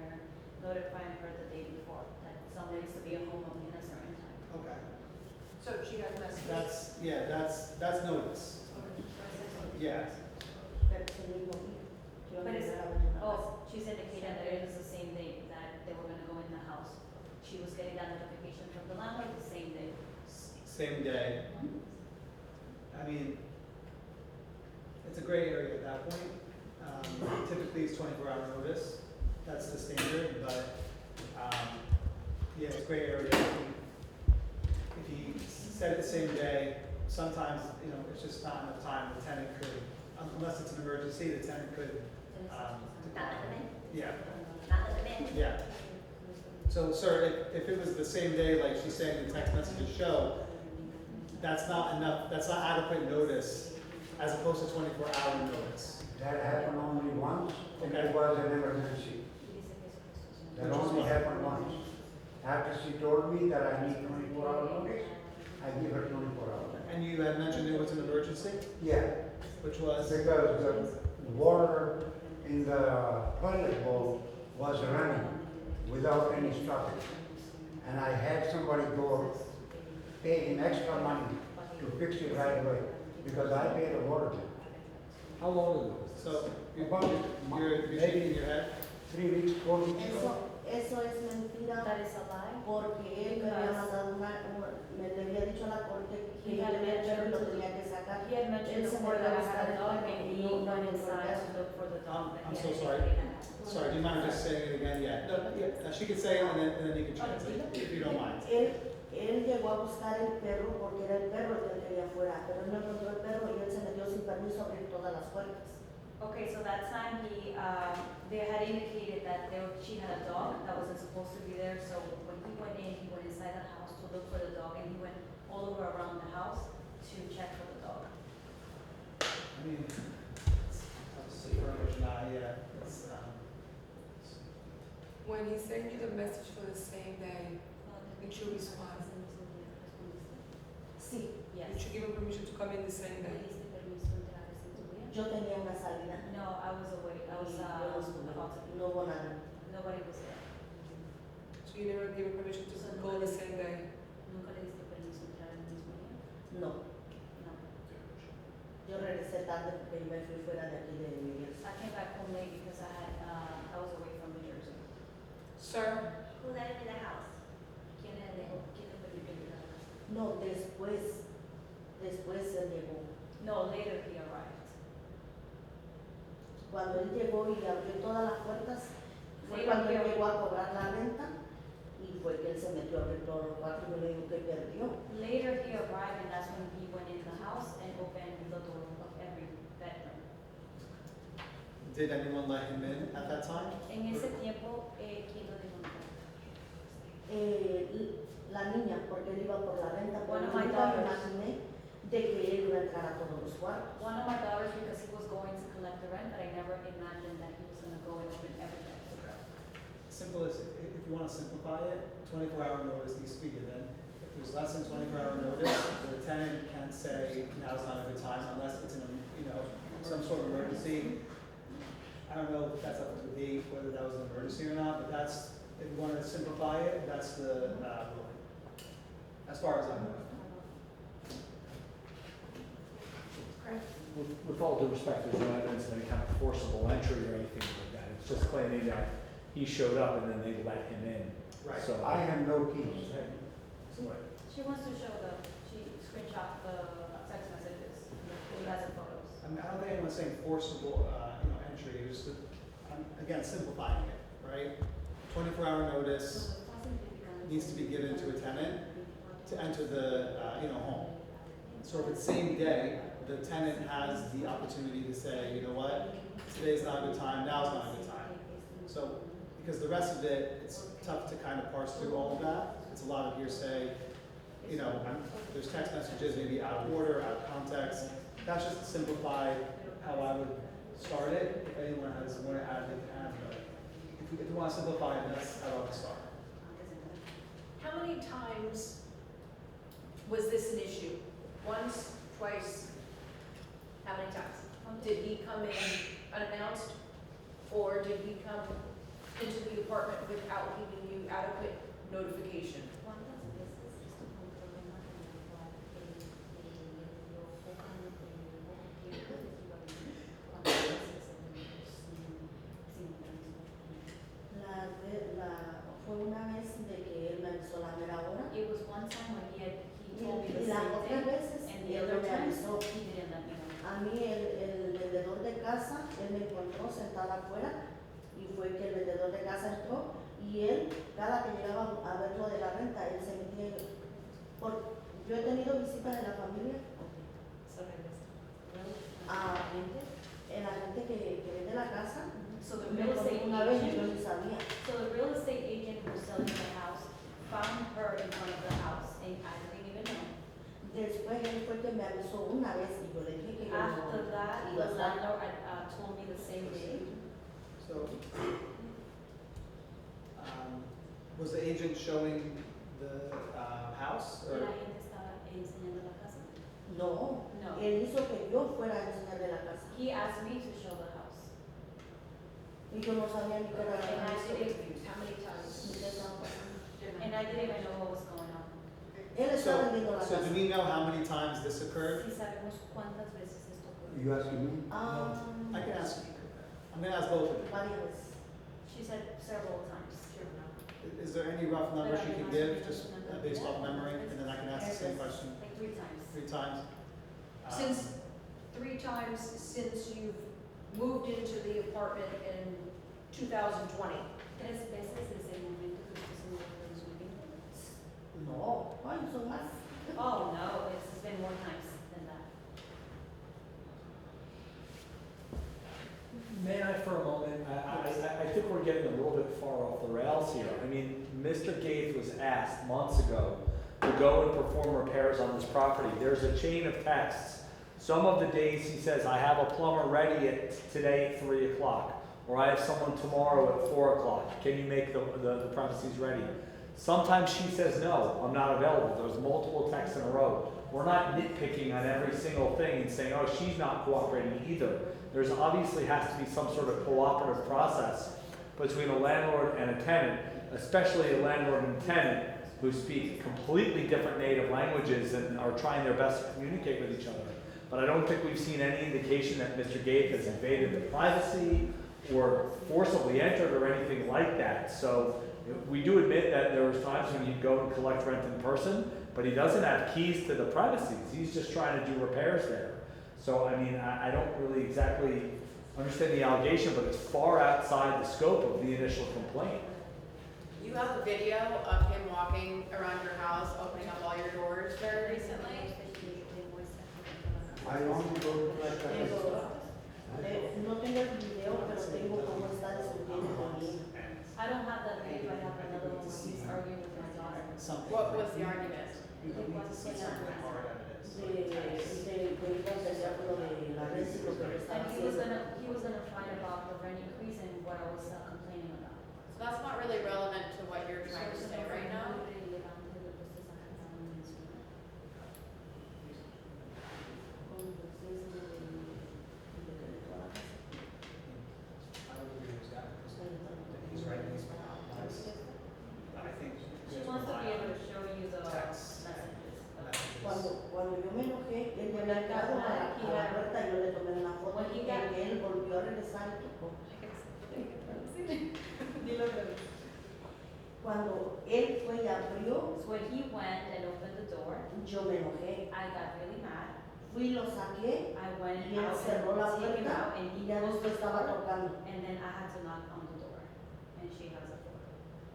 [SPEAKER 6] her the day before, that someone needs to be at home in a certain time.
[SPEAKER 5] Okay.
[SPEAKER 7] So she got messages.
[SPEAKER 5] That's notice. Yeah.
[SPEAKER 6] But it's, she's indicating that it was the same day that they were gonna go in the house. She was getting that notification from the landlord the same day.
[SPEAKER 5] Same day. I mean, it's a gray area at that point. Typically it's 24-hour notice. That's the standard, but, yeah, it's gray area. If he said it the same day, sometimes, it's just not enough time. The tenant could, unless it's an emergency, the tenant could,
[SPEAKER 11] Not let them in?
[SPEAKER 5] yeah,
[SPEAKER 11] Not let them in?
[SPEAKER 5] yeah. So, sir, if it was the same day, like she's saying the text messages show, that's not enough, that's not adequate notice as opposed to 24-hour notice.
[SPEAKER 10] That happened only once, and
[SPEAKER 5] Okay.
[SPEAKER 10] it was an emergency. That only happened once. After she told me that I need 24-hour notice, I give her 24 hours.
[SPEAKER 5] And you you had mentioned it was an emergency,
[SPEAKER 10] Yeah,
[SPEAKER 5] which was,
[SPEAKER 10] because the water in the toilet bowl was running without any stoppage. And I had somebody go pay him extra money to fix it right away, because I paid the water bill.
[SPEAKER 9] How long ago was this?
[SPEAKER 5] so
[SPEAKER 10] About
[SPEAKER 5] you're shaking your head?
[SPEAKER 10] 3 weeks, 4 weeks ago.
[SPEAKER 8] Eso es mentira.
[SPEAKER 6] That is a lie.
[SPEAKER 8] Porque él me había mandado me le había dicho a la corte que yo tenía el perro y lo tenía que sacar.
[SPEAKER 6] He had mentioned
[SPEAKER 8] Él se
[SPEAKER 6] before
[SPEAKER 8] metió
[SPEAKER 6] that
[SPEAKER 8] a
[SPEAKER 6] I
[SPEAKER 8] buscar
[SPEAKER 6] had a
[SPEAKER 8] el
[SPEAKER 6] dog
[SPEAKER 8] perro
[SPEAKER 6] and
[SPEAKER 8] y
[SPEAKER 6] he
[SPEAKER 8] no
[SPEAKER 6] went
[SPEAKER 8] encontró el
[SPEAKER 6] inside
[SPEAKER 8] perro.
[SPEAKER 6] to look for the dog that
[SPEAKER 5] I'm
[SPEAKER 6] he
[SPEAKER 5] so
[SPEAKER 6] had
[SPEAKER 5] sorry.
[SPEAKER 6] taken out.
[SPEAKER 5] Sorry, do you mind just saying it again? Yeah, no, yeah, she can say it and then you can translate, if you don't mind.
[SPEAKER 8] Él llegó a buscar el perro porque era el perro el que él quería afuera, pero él no encontró el perro y él se metió sin permiso a abrir todas las puertas.
[SPEAKER 6] Okay, so that time they had indicated that she had a dog that wasn't supposed to be there, so when he went in, he went inside the house to look for the dog, and he went all over around the house to check for the dog.
[SPEAKER 5] I mean, it's tough to say for original, yeah, it's,
[SPEAKER 12] When he sent you the message for the same day, did you respond?
[SPEAKER 8] Sí,
[SPEAKER 6] Yes.
[SPEAKER 12] Did you give him permission to come in the same day?
[SPEAKER 8] yo tenía una salida.
[SPEAKER 6] No, I was away, I was
[SPEAKER 8] Y yo no estuve,
[SPEAKER 6] about to,
[SPEAKER 8] no hubo nada.
[SPEAKER 6] nobody was there.
[SPEAKER 12] So you never gave him permission to go the same day?
[SPEAKER 6] Nunca le diste permiso de entrar el mismo día.
[SPEAKER 8] No,
[SPEAKER 6] No.
[SPEAKER 8] yo regresé tarde porque yo me fui fuera de aquí de New Jersey.
[SPEAKER 6] I came back home late because I was away from New Jersey.
[SPEAKER 12] Sir,
[SPEAKER 11] Who let him in the house?
[SPEAKER 6] ¿Quién le permitió entrar a la casa?
[SPEAKER 8] No, después él llegó.
[SPEAKER 6] No, later he arrived.
[SPEAKER 8] Cuando él llegó y abrió todas las puertas, fue
[SPEAKER 6] Sí,
[SPEAKER 8] cuando él
[SPEAKER 6] abrió.
[SPEAKER 8] llegó a cobrar la renta y fue que él se metió a abrir todos los cuartos y yo le digo que perdió.
[SPEAKER 6] Later he arrived and that's when he went in the house and opened the door of every bedroom.
[SPEAKER 5] did anyone let him in at that time?
[SPEAKER 6] En ese tiempo, ¿quién lo dejó entrar?
[SPEAKER 8] La niña, porque él iba por la renta, pero
[SPEAKER 6] One of my
[SPEAKER 8] nunca me
[SPEAKER 6] daughters.
[SPEAKER 8] imaginé de que él iba a entrar a todos los cuartos.
[SPEAKER 6] One of my daughters, because he was going to collect the rent, but I never imagined that he was gonna go and open everything.
[SPEAKER 5] Simple as, if you wanna simplify it, 24-hour notice needs to be given. If there's less than 24-hour notice, the tenant can say, now's not a good time, unless it's in a, some sort of emergency. I don't know if that's up to the debate, whether that was an emergency or not, but that's, if you wanna simplify it, that's the, ruling. As far as I know.
[SPEAKER 9] With all due respect, there's no evidence of any kind of forcible entry or anything like that. It's just claiming that he showed up and then they let him in.
[SPEAKER 5] Right.
[SPEAKER 9] So
[SPEAKER 10] I have no keys.
[SPEAKER 6] She wants to show she screenshot the text messages, he has the photos.
[SPEAKER 5] I mean, I don't think anyone's saying forcible, entry, it's just, again, simplifying it, right? 24-hour notice needs to be given to a tenant to enter the, home. So if it's same day, the tenant has the opportunity to say, you know what, today's not a good time, now's not a good time. So, because the rest of it, it's tough to kind of parse through all of that. It's a lot of hearsay, there's text messages maybe out of order, out of context. That's just to simplify how I would start it. If anyone has more to add, they can add, but if you want to simplify it, that's how I would start.
[SPEAKER 1] How many times was this an issue? Once, twice? How many times? Did he come in unannounced? Or did he come into the apartment without giving you adequate notification?
[SPEAKER 8] Fue una vez de que él me avisó la mera hora.
[SPEAKER 6] It was one time when he told me
[SPEAKER 8] Y
[SPEAKER 6] the
[SPEAKER 8] las
[SPEAKER 6] same
[SPEAKER 8] otras
[SPEAKER 6] thing,
[SPEAKER 8] veces
[SPEAKER 6] and
[SPEAKER 8] él
[SPEAKER 6] the
[SPEAKER 8] no
[SPEAKER 6] other
[SPEAKER 8] me
[SPEAKER 6] times,
[SPEAKER 8] avisó.
[SPEAKER 6] he didn't let me know.
[SPEAKER 8] A mí el vendedor de casa, él me encontró sentada afuera y fue que el vendedor de casa entró y él, cada que llegaba a ver lo de la renta, él se metía. Yo he tenido visitas de la familia, la gente que vende la casa,
[SPEAKER 6] So the
[SPEAKER 8] me
[SPEAKER 6] real
[SPEAKER 8] encontró
[SPEAKER 6] estate
[SPEAKER 8] una vez y yo
[SPEAKER 6] agent,
[SPEAKER 8] ni sabía.
[SPEAKER 6] so the real estate agent who was selling the house found her in front of the house, and I didn't even know.
[SPEAKER 8] Después él fue que me avisó una vez y yo le dije que yo
[SPEAKER 6] After
[SPEAKER 8] no
[SPEAKER 6] that,
[SPEAKER 8] iba a
[SPEAKER 6] the
[SPEAKER 8] estar.
[SPEAKER 6] landlord told me the same day.
[SPEAKER 5] So, was the agent showing the house
[SPEAKER 6] La
[SPEAKER 5] or?
[SPEAKER 6] gente estaba enseñando la casa.
[SPEAKER 8] No,
[SPEAKER 6] No.
[SPEAKER 8] él hizo que yo fuera a enseñarle la casa.
[SPEAKER 6] He asked me to show the house.
[SPEAKER 8] Y yo no sabía ni qué era
[SPEAKER 6] And
[SPEAKER 8] la
[SPEAKER 6] I
[SPEAKER 8] casa.
[SPEAKER 6] didn't,
[SPEAKER 7] How many times?
[SPEAKER 8] Ni qué estaba pasando.
[SPEAKER 6] and I didn't even know what was going on.
[SPEAKER 8] Él está vendiendo la
[SPEAKER 5] So
[SPEAKER 8] casa.
[SPEAKER 5] do we know how many times this occurred?
[SPEAKER 6] Si sabemos cuántas veces esto ocurrió.
[SPEAKER 10] You asking me?
[SPEAKER 5] I can ask you. I'm gonna ask both of you.
[SPEAKER 8] Varias veces.
[SPEAKER 6] She said several times.
[SPEAKER 5] Is there any rough number she can give, just based off memory, and then I can ask the same question
[SPEAKER 6] Like 3 times.
[SPEAKER 5] 3 times?
[SPEAKER 1] Since 3 times since you've moved into the apartment in 2020.
[SPEAKER 6] 3 veces desde el momento que usted se mudó de Brunswick.
[SPEAKER 8] No, ay, son más.
[SPEAKER 6] Oh, no, it's been more times than that.
[SPEAKER 9] May I for a moment, I think we're getting a little bit far off the rails here. I mean, Mr. Gates was asked months ago to go and perform repairs on this property. There's a chain of texts. Some of the days he says, I have a plumber ready today at 3 o'clock, or I have someone tomorrow at 4 o'clock. Can you make the premises ready? Sometimes she says, no, I'm not available. There's multiple texts in a row. We're not nitpicking on every single thing and saying, oh, she's not cooperating either. There's obviously has to be some sort of cooperative process between a landlord and a tenant, especially a landlord and tenant who speak completely different native languages and are trying their best to communicate with each other. But I don't think we've seen any indication that Mr. Gates has invaded the privacy or forcibly entered or anything like that. So we do admit that there was times when he'd go and collect rent in person, but he doesn't have keys to the premises. He's just trying to do repairs there. So, I mean, I don't really exactly understand the allegation, but it's far outside the scope of the initial complaint.
[SPEAKER 12] You have a video of him walking around your house, opening up all your doors very recently?
[SPEAKER 10] I only go to my casa.
[SPEAKER 8] No tengo el video, pero tengo cómo está discutiendo conmigo.
[SPEAKER 6] I don't have that video, I have another one where he's arguing with my daughter.
[SPEAKER 5] Something.
[SPEAKER 12] What was the argument?
[SPEAKER 6] It was in a-
[SPEAKER 8] De iba a empezar con lo de la renta y lo que le estaba
[SPEAKER 6] And he was
[SPEAKER 8] haciendo.
[SPEAKER 6] gonna fight about the rent increase and what I was complaining about.
[SPEAKER 12] So that's not really relevant to what you're trying to say right now.
[SPEAKER 5] I would agree with that. He's right, he's I think.
[SPEAKER 6] She wants to be able to show you the
[SPEAKER 5] Text.
[SPEAKER 6] messages.
[SPEAKER 8] Cuando yo me enojé, él fue al carro a la puerta y yo le tomé una foto
[SPEAKER 6] When he
[SPEAKER 8] y
[SPEAKER 6] got-
[SPEAKER 8] que él volvió a regresar y tocó. Cuando él fue y abrió,
[SPEAKER 6] So when he went and opened the door,
[SPEAKER 8] yo me enojé.
[SPEAKER 6] I got really mad.
[SPEAKER 8] Fui y lo saqué
[SPEAKER 6] I went
[SPEAKER 8] y él
[SPEAKER 6] out
[SPEAKER 8] cerró la
[SPEAKER 6] and took him
[SPEAKER 8] puerta
[SPEAKER 6] out and
[SPEAKER 8] y
[SPEAKER 6] he
[SPEAKER 8] ya
[SPEAKER 6] closed
[SPEAKER 8] después
[SPEAKER 6] the
[SPEAKER 8] estaba
[SPEAKER 6] door.
[SPEAKER 8] tocando.
[SPEAKER 6] And then I had to knock on the door. And she has a door.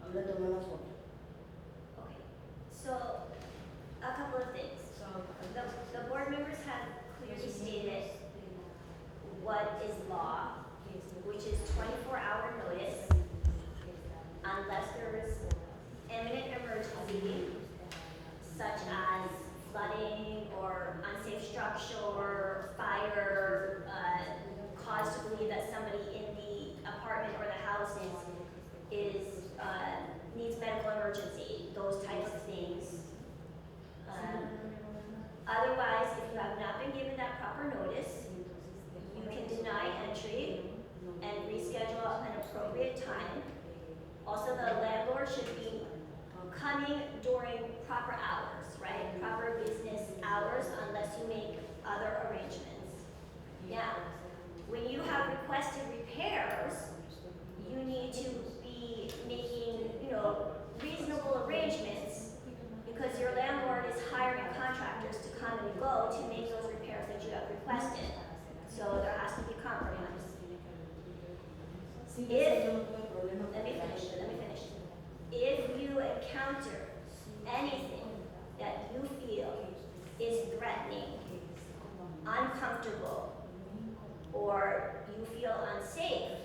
[SPEAKER 8] Y le tomé una foto.
[SPEAKER 11] Okay, so, a couple of things.
[SPEAKER 6] So.
[SPEAKER 11] The board members have clearly stated what is law, which is 24-hour notice, unless there is imminent emergency, such as flooding or unsafe structure, fire, cause to believe that somebody in the apartment or the house is needs medical emergency, those types of things. Otherwise, if you have not been given that proper notice, you can deny entry and reschedule an appropriate time. Also, the landlord should be coming during proper hours, right? Proper business hours, unless you make other arrangements. Now, when you have requested repairs, you need to be making, reasonable arrangements, because your landlord is hiring contractors to come and go to make those repairs that you have requested. So there has to be compromise.
[SPEAKER 8] Sí,
[SPEAKER 11] If-
[SPEAKER 8] yo no tuve problema
[SPEAKER 11] Let me
[SPEAKER 8] con
[SPEAKER 11] finish,
[SPEAKER 8] eso.
[SPEAKER 11] let me finish. If you encounter anything that you feel is threatening, uncomfortable, or you feel unsafe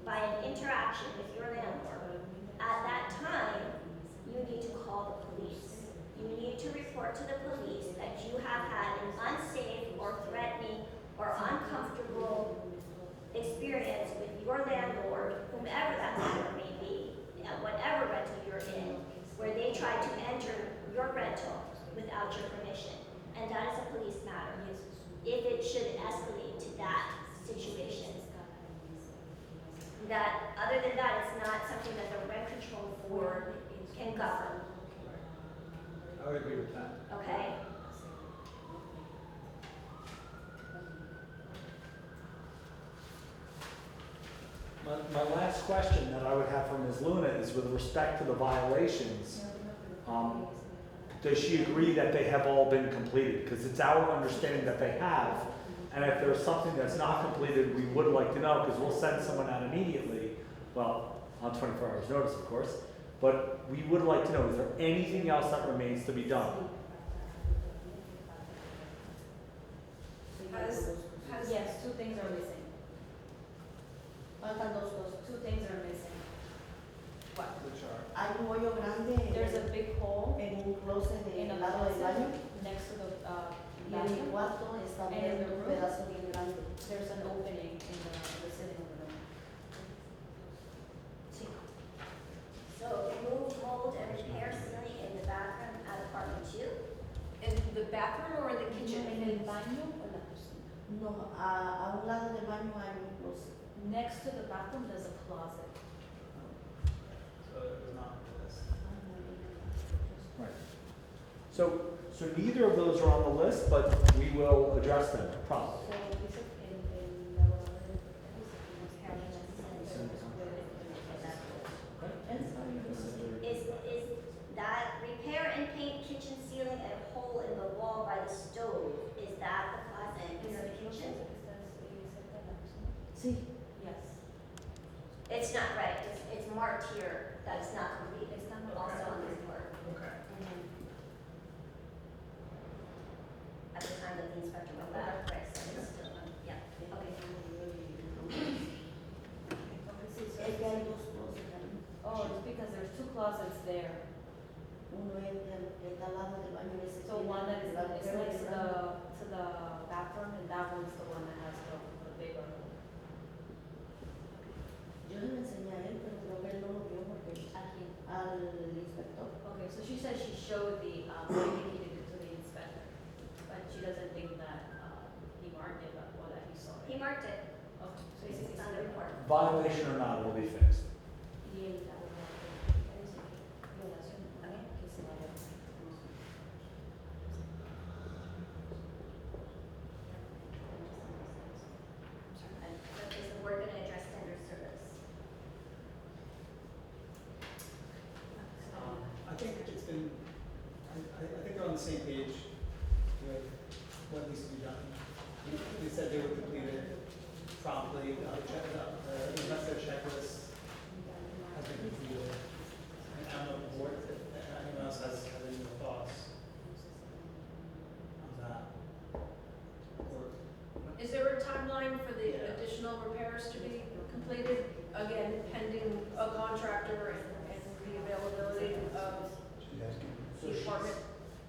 [SPEAKER 11] by an interaction with your landlord, at that time, you need to call the police. You need to report to the police that you have had an unsafe or threatening or uncomfortable experience with your landlord, whomever that matter may be, at whatever rental you're in, where they tried to enter your rental without your permission. And that is a police matter.
[SPEAKER 9] My last question that I would have for Ms. Luna is with respect to the violations. Does she agree that they have all been completed? Because it's our understanding that they have. And if there's something that's not completed, we would like to know, because we'll send someone out immediately, well, on 24 hours notice, of course. But we would like to know, is there anything else that remains to be done?
[SPEAKER 6] Yes, two things are missing.
[SPEAKER 8] Faltan dos cosas.
[SPEAKER 6] Two things are missing.
[SPEAKER 1] What?
[SPEAKER 5] Which are?
[SPEAKER 8] Hay un hoyo grande
[SPEAKER 6] There's a big hole
[SPEAKER 8] en un closet
[SPEAKER 6] in
[SPEAKER 8] del
[SPEAKER 6] a
[SPEAKER 8] lado del baño
[SPEAKER 6] closet next to the
[SPEAKER 8] y en mi
[SPEAKER 6] bathroom.
[SPEAKER 8] cuarto está
[SPEAKER 6] And in the
[SPEAKER 8] abierto un
[SPEAKER 6] room?
[SPEAKER 8] pedazo bien grande.
[SPEAKER 6] There's an opening in the sitting room.
[SPEAKER 11] So remove mold and repair ceiling in the bathroom at apartment 2.
[SPEAKER 1] In the bathroom or in the kitchen?
[SPEAKER 6] ¿En el baño o la cocina?
[SPEAKER 8] No, a un lado del baño hay un closet.
[SPEAKER 6] Next to the bathroom, there's a closet.
[SPEAKER 5] So it was not on the list.
[SPEAKER 9] Right. So neither of those are on the list, but we will address them promptly.
[SPEAKER 6] So dice que el laboratorio de
[SPEAKER 11] Is that repair and paint kitchen ceiling and hole in the wall by the stove, is that the closet in the kitchen?
[SPEAKER 8] Sí.
[SPEAKER 6] Yes.
[SPEAKER 11] It's not right, it's marked here that it's not complete, it's
[SPEAKER 6] Está
[SPEAKER 11] not also on this report.
[SPEAKER 5] Okay.
[SPEAKER 11] At the time that the inspector went back, right, so it's still, yeah, okay.
[SPEAKER 8] Es que hay dos closets ahí.
[SPEAKER 6] Oh, it's because there's two closets there.
[SPEAKER 8] Uno es el que está al lado del baño ese.
[SPEAKER 6] So one that is next
[SPEAKER 8] grande.
[SPEAKER 6] to the bathroom, and that one's the one that has the bigger hole.
[SPEAKER 8] Yo le enseñé a él, pero creo que él no lo vio porque
[SPEAKER 6] Aquí.
[SPEAKER 8] al inspector.
[SPEAKER 6] Okay, so she said she showed the, indicated it to the inspector, but she doesn't think that, he marked it, or that he saw it.
[SPEAKER 11] He marked it,
[SPEAKER 6] Okay, so
[SPEAKER 11] it's on the report.
[SPEAKER 9] Violation or not, it will be fixed.
[SPEAKER 6] Y el violación, que se vaya.
[SPEAKER 11] Okay, so we're gonna address standard service.
[SPEAKER 5] I think it's been, I think they're on the same page with what needs to be done. They said they would complete it promptly, the investor checklist has been completed. And I don't know if the board, if anyone else has any more thoughts on that. Or,
[SPEAKER 1] Is there a timeline for the additional repairs to be completed? Again, pending a contractor and the availability of
[SPEAKER 10] She's asking.
[SPEAKER 9] So
[SPEAKER 1] the apartment?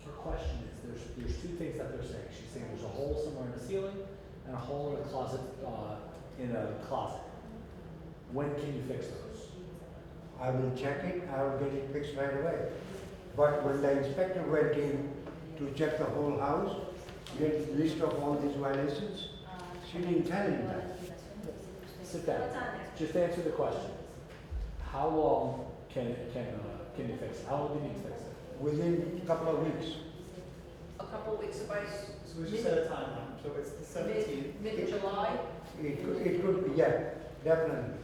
[SPEAKER 9] Her question is, there's two things that they're saying. She's saying there's a hole somewhere in the ceiling and a hole in a closet, When can you fix those?
[SPEAKER 10] I will check it, I will get it fixed right away. But when the inspector went in to check the whole house, get the list of all these violations, she didn't tell him that.
[SPEAKER 9] Sit down.
[SPEAKER 11] What's on there?
[SPEAKER 9] Just answer the question. How long can you fix it? How long do you need to fix it?
[SPEAKER 10] Within a couple of weeks.
[SPEAKER 1] A couple of weeks, by
[SPEAKER 5] so we just set a timeline, so it's the 17th.
[SPEAKER 1] mid-July?
[SPEAKER 10] It could be, yeah, definitely.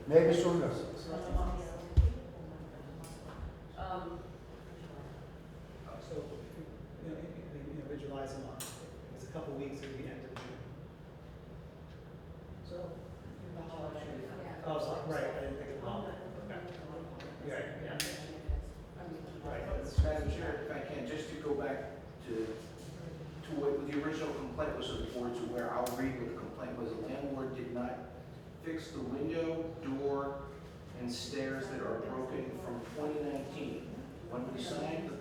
[SPEAKER 10] Maybe sooner.
[SPEAKER 5] So, visualize a month. If it's a couple weeks, it'd be end of June. So. Oh, sorry, right, I didn't think of the holiday. Okay. Yeah, yeah. Right.
[SPEAKER 4] Madam Chair, if I can, just to go back to what the original complaint was of the board, to where I'll read what the complaint was. The landlord did not fix the window, door, and stairs that are broken from 2019. When we signed the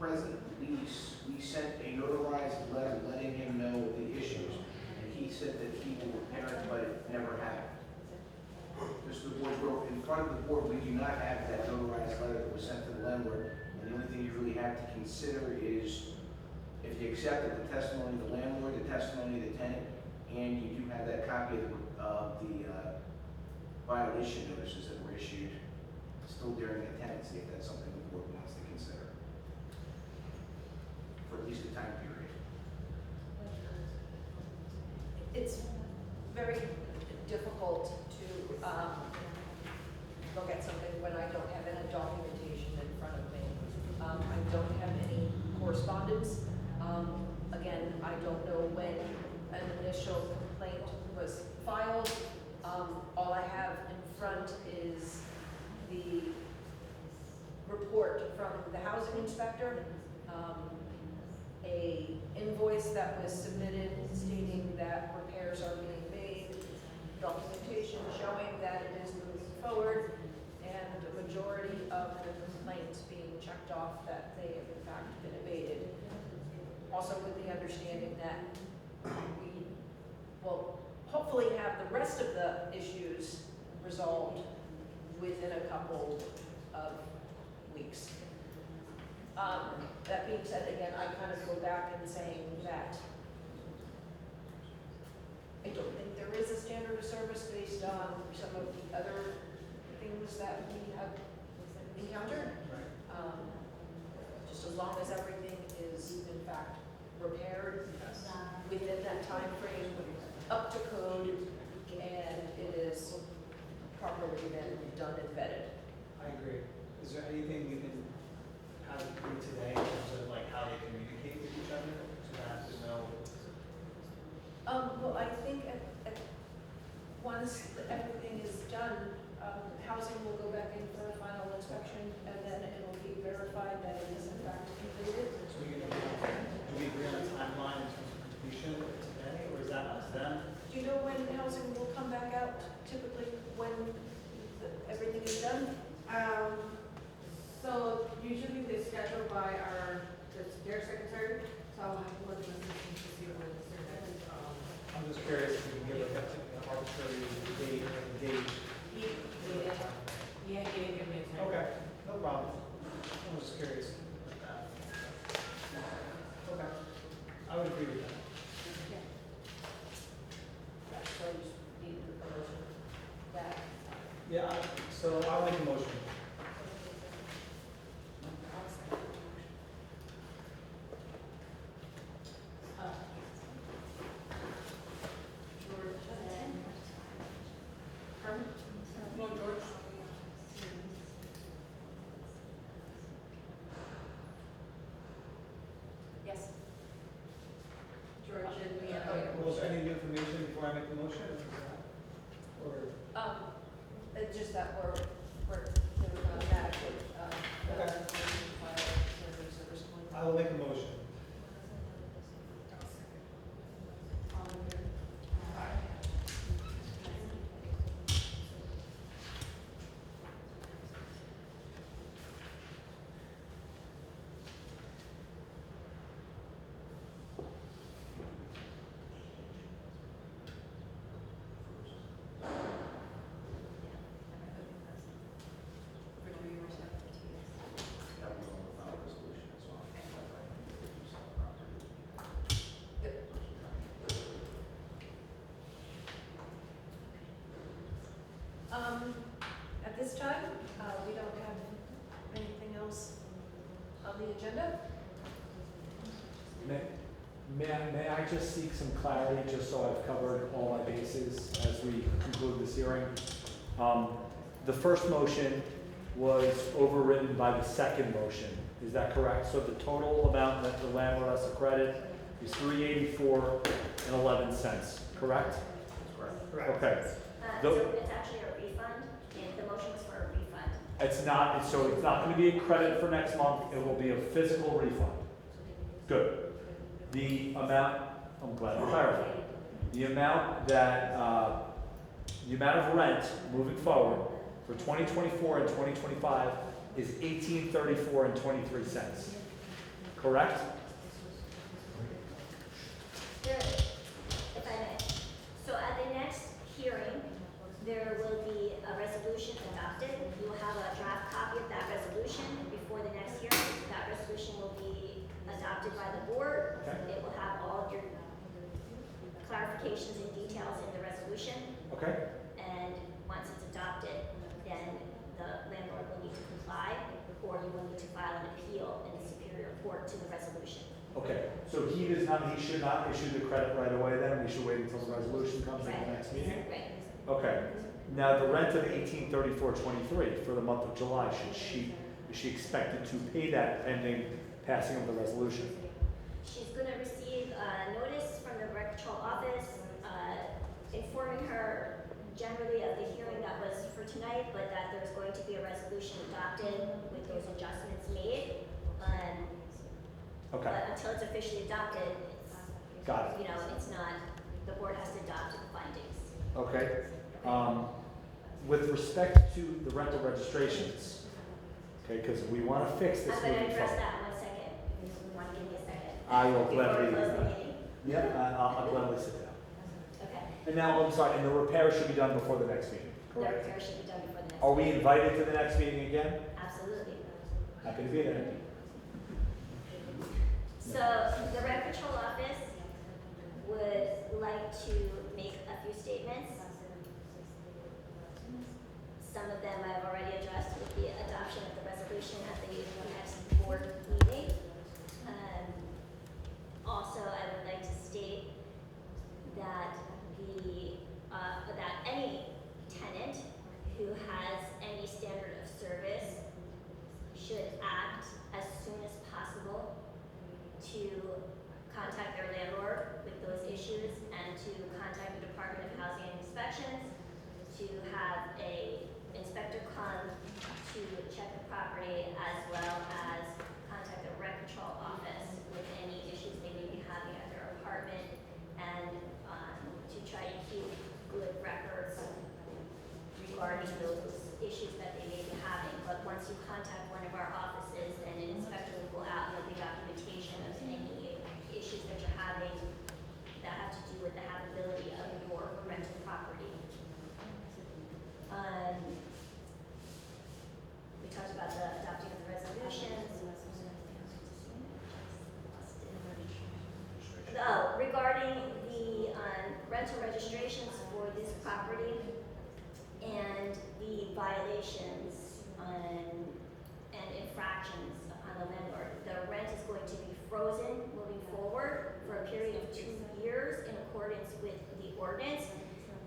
[SPEAKER 4] present lease, we sent a notarized letter letting him know of the issues, and he said that he will repair it, but it never happened. Just the board wrote in front of the board, we do not have that notarized letter that was sent to the landlord, and the only thing you really have to consider is if you accepted the testimony of the landlord, the testimony of the tenant, and you do have that copy of the violation notices that were issued still during the tenancy, if that's something the board wants to consider. For at least a time period.
[SPEAKER 1] It's very difficult
[SPEAKER 7] look at something when I don't have any documentation in front of me. I don't have any correspondence. Again, I don't know when an initial complaint was filed. All I have in front is the report from the housing inspector, a invoice that was submitted stating that repairs are being made, documentation showing that it is moving forward, and the majority of the complaints being checked off that they have in fact been abated. Also with the understanding that we will hopefully have the rest of the issues resolved within a couple of weeks. That being said, again, I kind of go back and saying that I don't think there is a standard of service based on some of the other things that we have encountered. Just as long as everything is in fact repaired within that time frame, up to code, and it is properly been done and vetted.
[SPEAKER 5] I agree. Is there anything you can have them do today in terms of like how they communicate with each other, so that there's no?
[SPEAKER 1] Well, I think once everything is done, housing will go back in for a final inspection, and then it will be verified that it is in fact completed.
[SPEAKER 5] So do we agree on a timeline in terms of completion today, or is that up to them?
[SPEAKER 1] Do you know when housing will come back out, typically when everything is done?
[SPEAKER 2] So usually they schedule by their secretary, so I'll have to look in the system to see when the secretary,
[SPEAKER 5] I'm just curious if we can give an arbitrary date or date.
[SPEAKER 2] he didn't give me a time.
[SPEAKER 5] Okay, no problem. I'm just curious about that. Okay, I would agree with that.
[SPEAKER 7] So you just need the promotion that.
[SPEAKER 5] Yeah, so I'll make a motion.
[SPEAKER 7] Yes.
[SPEAKER 2] George and me.
[SPEAKER 5] Was there any new information before I make the motion? Or?
[SPEAKER 7] It's just that we're automatically,
[SPEAKER 5] Okay. I will make a motion.
[SPEAKER 4] That was on the final resolution as well.
[SPEAKER 1] At this time, we don't have anything else on the agenda.
[SPEAKER 9] May I just seek some clarity, just so I've covered all my bases as we conclude this hearing? The first motion was overridden by the second motion, is that correct? So the total amount that the landlord has to credit is $384.11, correct?
[SPEAKER 4] Correct.
[SPEAKER 9] Okay.
[SPEAKER 11] So it's actually a refund, and the motion was for a refund.
[SPEAKER 9] It's not, so it's not gonna be a credit for next month, it will be a physical refund. Good. The amount, I'm glad you clarified. The amount that, the amount of rent moving forward for 2024 and 2025 is $18.34.23. Correct?
[SPEAKER 11] If I may. So at the next hearing, there will be a resolution adopted. You will have a draft copy of that resolution before the next hearing. That resolution will be adopted by the board.
[SPEAKER 9] Okay.
[SPEAKER 11] It will have all of your clarifications and details in the resolution.
[SPEAKER 9] Okay.
[SPEAKER 11] And once it's adopted, then the landlord will need to comply, or you will need to file an appeal in the Superior Court to the resolution.
[SPEAKER 9] Okay, so he should not issue the credit right away then, we should wait until the resolution comes in the next meeting?
[SPEAKER 11] Right.
[SPEAKER 9] Okay, Now, the rent of 1834.23 for the month of July, is she expected to pay that pending passing of the resolution?
[SPEAKER 11] She's gonna receive a notice from the rent control office, informing her generally of the hearing that was for tonight, but that there's going to be a resolution adopted with those adjustments made.
[SPEAKER 9] Okay,
[SPEAKER 11] But until it's officially adopted, it's,
[SPEAKER 9] got it.
[SPEAKER 11] you know, it's not, the board has to adopt the findings.
[SPEAKER 9] Okay. With respect to the rental registrations, okay, because we want to fix this
[SPEAKER 11] I'm gonna
[SPEAKER 9] moving
[SPEAKER 11] address
[SPEAKER 9] forward.
[SPEAKER 11] that 1 second, if you want to give me a second.
[SPEAKER 9] I will
[SPEAKER 11] Before
[SPEAKER 9] gladly,
[SPEAKER 11] we close the meeting.
[SPEAKER 9] yep, I'll gladly sit down.
[SPEAKER 11] Okay.
[SPEAKER 9] And now, I'm sorry, and the repair should be done before the next meeting,
[SPEAKER 11] The
[SPEAKER 9] correct?
[SPEAKER 11] repair should be done before the next.
[SPEAKER 9] Are we
[SPEAKER 11] meeting.
[SPEAKER 9] invited to the next meeting again?
[SPEAKER 11] Absolutely.
[SPEAKER 9] Happy to be there.
[SPEAKER 11] So the rent control office would like to make a few statements. Some of them I've already addressed with the adoption of the resolution at the next board meeting. Also, I would like to state that that any tenant who has any standard of service should act as soon as possible to contact their landlord with those issues and to contact the Department of Housing and Inspections to have a inspector come to check the property, as well as contact the rent control office with any issues they may be having at their apartment, and to try to keep good records regarding those issues that they may be having. But once you contact one of our offices, then an inspector will go out and there'll be documentation of any issues that you're having that have to do with the habitability of your rental property. We talked about the adopting of the resolutions. Oh, regarding the rental registrations for this property and the violations and infractions upon the landlord, the rent is going to be frozen moving forward for a period of 2 years in accordance with the ordinance.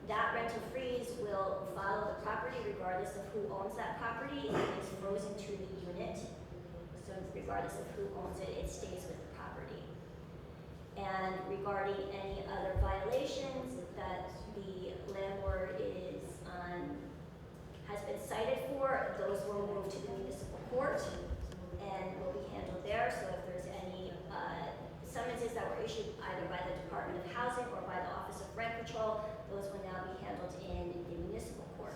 [SPEAKER 11] That rental freeze will follow the property regardless of who owns that property. It's frozen to the unit. So regardless of who owns it, it stays with the property. And regarding any other violations that the landlord has been cited for, those will move to the municipal court and will be handled there. So if there's any summonses that were issued either by the Department of Housing or by the Office of Rent Control, those will now be handled in the municipal court.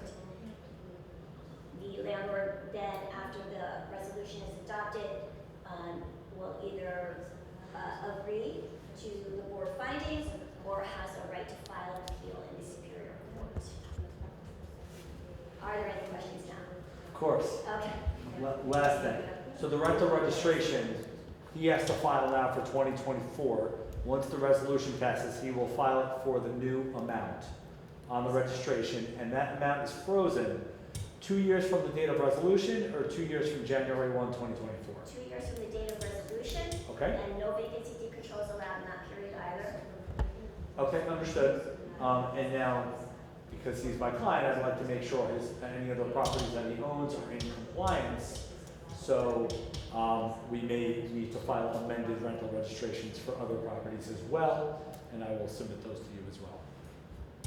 [SPEAKER 11] The landlord then, after the resolution is adopted, will either agree to the board findings or has a right to file an appeal in the Superior Court. Are there any questions now?
[SPEAKER 9] Of course.
[SPEAKER 11] Okay.
[SPEAKER 9] Last thing. So the rental registration, he has to file now for 2024. Once the resolution passes, he will file it for the new amount on the registration, and that amount is frozen 2 years from the date of resolution or 2 years from January 1, 2024.
[SPEAKER 11] 2 years from the date of resolution.
[SPEAKER 9] Okay?
[SPEAKER 11] And no vacancy decontrol is allowed in that period either.
[SPEAKER 9] Okay, understood. And now, because he's my client, I'd like to make sure any other properties that he owns are in compliance. So we may need to file amended rental registrations for other properties as well, and I will submit those to you as well,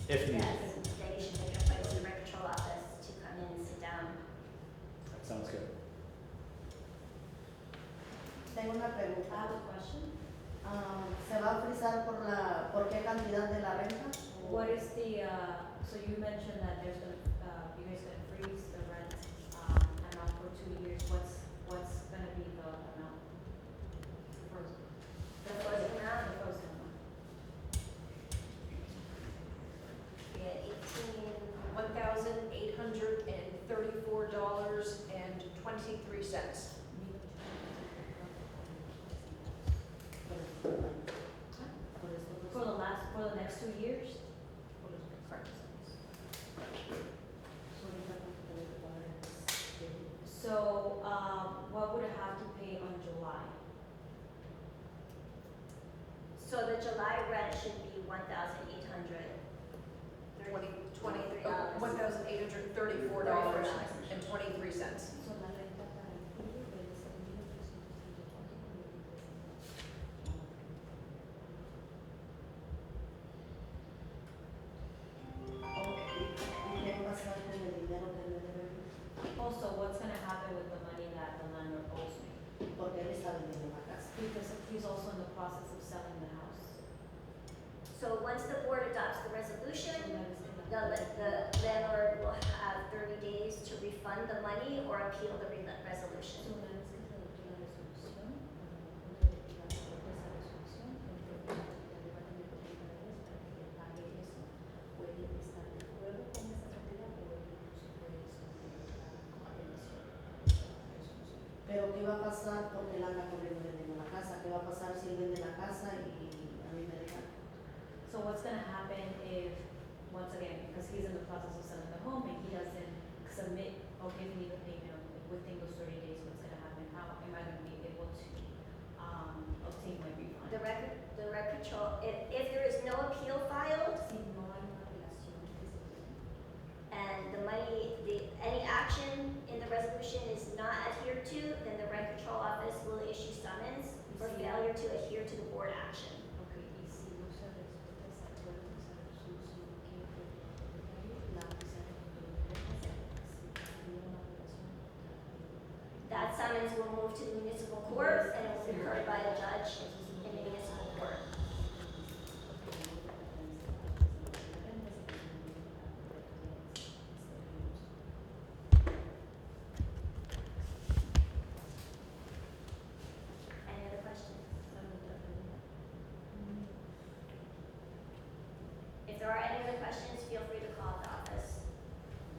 [SPEAKER 9] if needed.
[SPEAKER 11] Yes, then you should make an appointment to the rent control office to come in and sit down.
[SPEAKER 9] That sounds good.
[SPEAKER 8] Tengo una pregunta.
[SPEAKER 6] I have a question.
[SPEAKER 8] ¿Se va a frisar por qué cantidad de la renta?
[SPEAKER 6] What is the, so you mentioned that there's gonna, you guys gonna freeze the rent, amount for 2 years. What's gonna be the amount?
[SPEAKER 11] The frozen amount,
[SPEAKER 6] The frozen amount.
[SPEAKER 1] Yeah, $1,834.23.
[SPEAKER 6] For the next 2 years? So, what would I have to pay on July?
[SPEAKER 11] So the July rent should be $1,823.
[SPEAKER 1] $1,834.23.
[SPEAKER 11] the landlord will have 30 days to refund the money or appeal the resolution.
[SPEAKER 6] Una vez que se adopte la resolución, para que eso puede estar de acuerdo con esa cantidad o incluso puede
[SPEAKER 8] Pero ¿qué va a pasar porque él anda corriendo vendiendo la casa? ¿Qué va a pasar si él vende la casa y a mí me deja?
[SPEAKER 6] So what's gonna happen if, once again, because he's in the process of selling the home and he doesn't submit or give me the payment within those 30 days, what's gonna happen? How am I gonna be able to, obtain my refund?
[SPEAKER 11] The rent control, if there is no appeal filed
[SPEAKER 6] Si no hay una apelación que se tiene,
[SPEAKER 11] and the money, any action in the resolution is not adhered to, then the rent control office will issue summons for failure to adhere to the board action.
[SPEAKER 6] okay, y si no se respeta ese acuerdo, esa resolución que la oficina de control debe hacer, si hay una apelación,
[SPEAKER 11] That summons will move to the municipal court and it will be heard by a judge in the municipal court. Any other questions? If there are any other questions, feel free to call the office.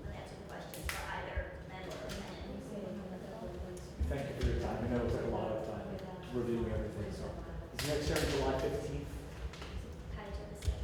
[SPEAKER 11] We'll answer the questions for either landlord or tenant.
[SPEAKER 9] Thank you for your time. I know it took a lot of time reviewing everything, so. Is the next hearing July 15th?
[SPEAKER 11] Kind of the same.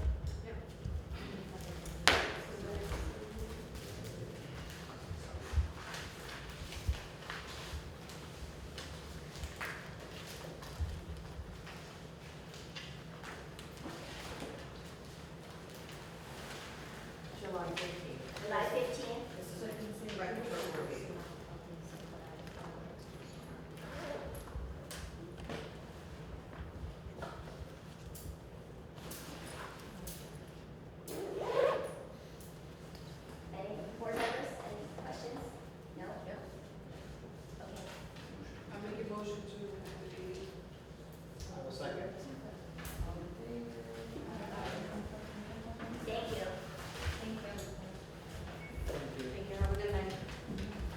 [SPEAKER 2] July 15th.
[SPEAKER 11] July 15th.
[SPEAKER 2] This is a rent control board meeting.
[SPEAKER 11] Any board members, any questions? No?
[SPEAKER 2] Yeah.
[SPEAKER 11] Okay.
[SPEAKER 2] I make a motion to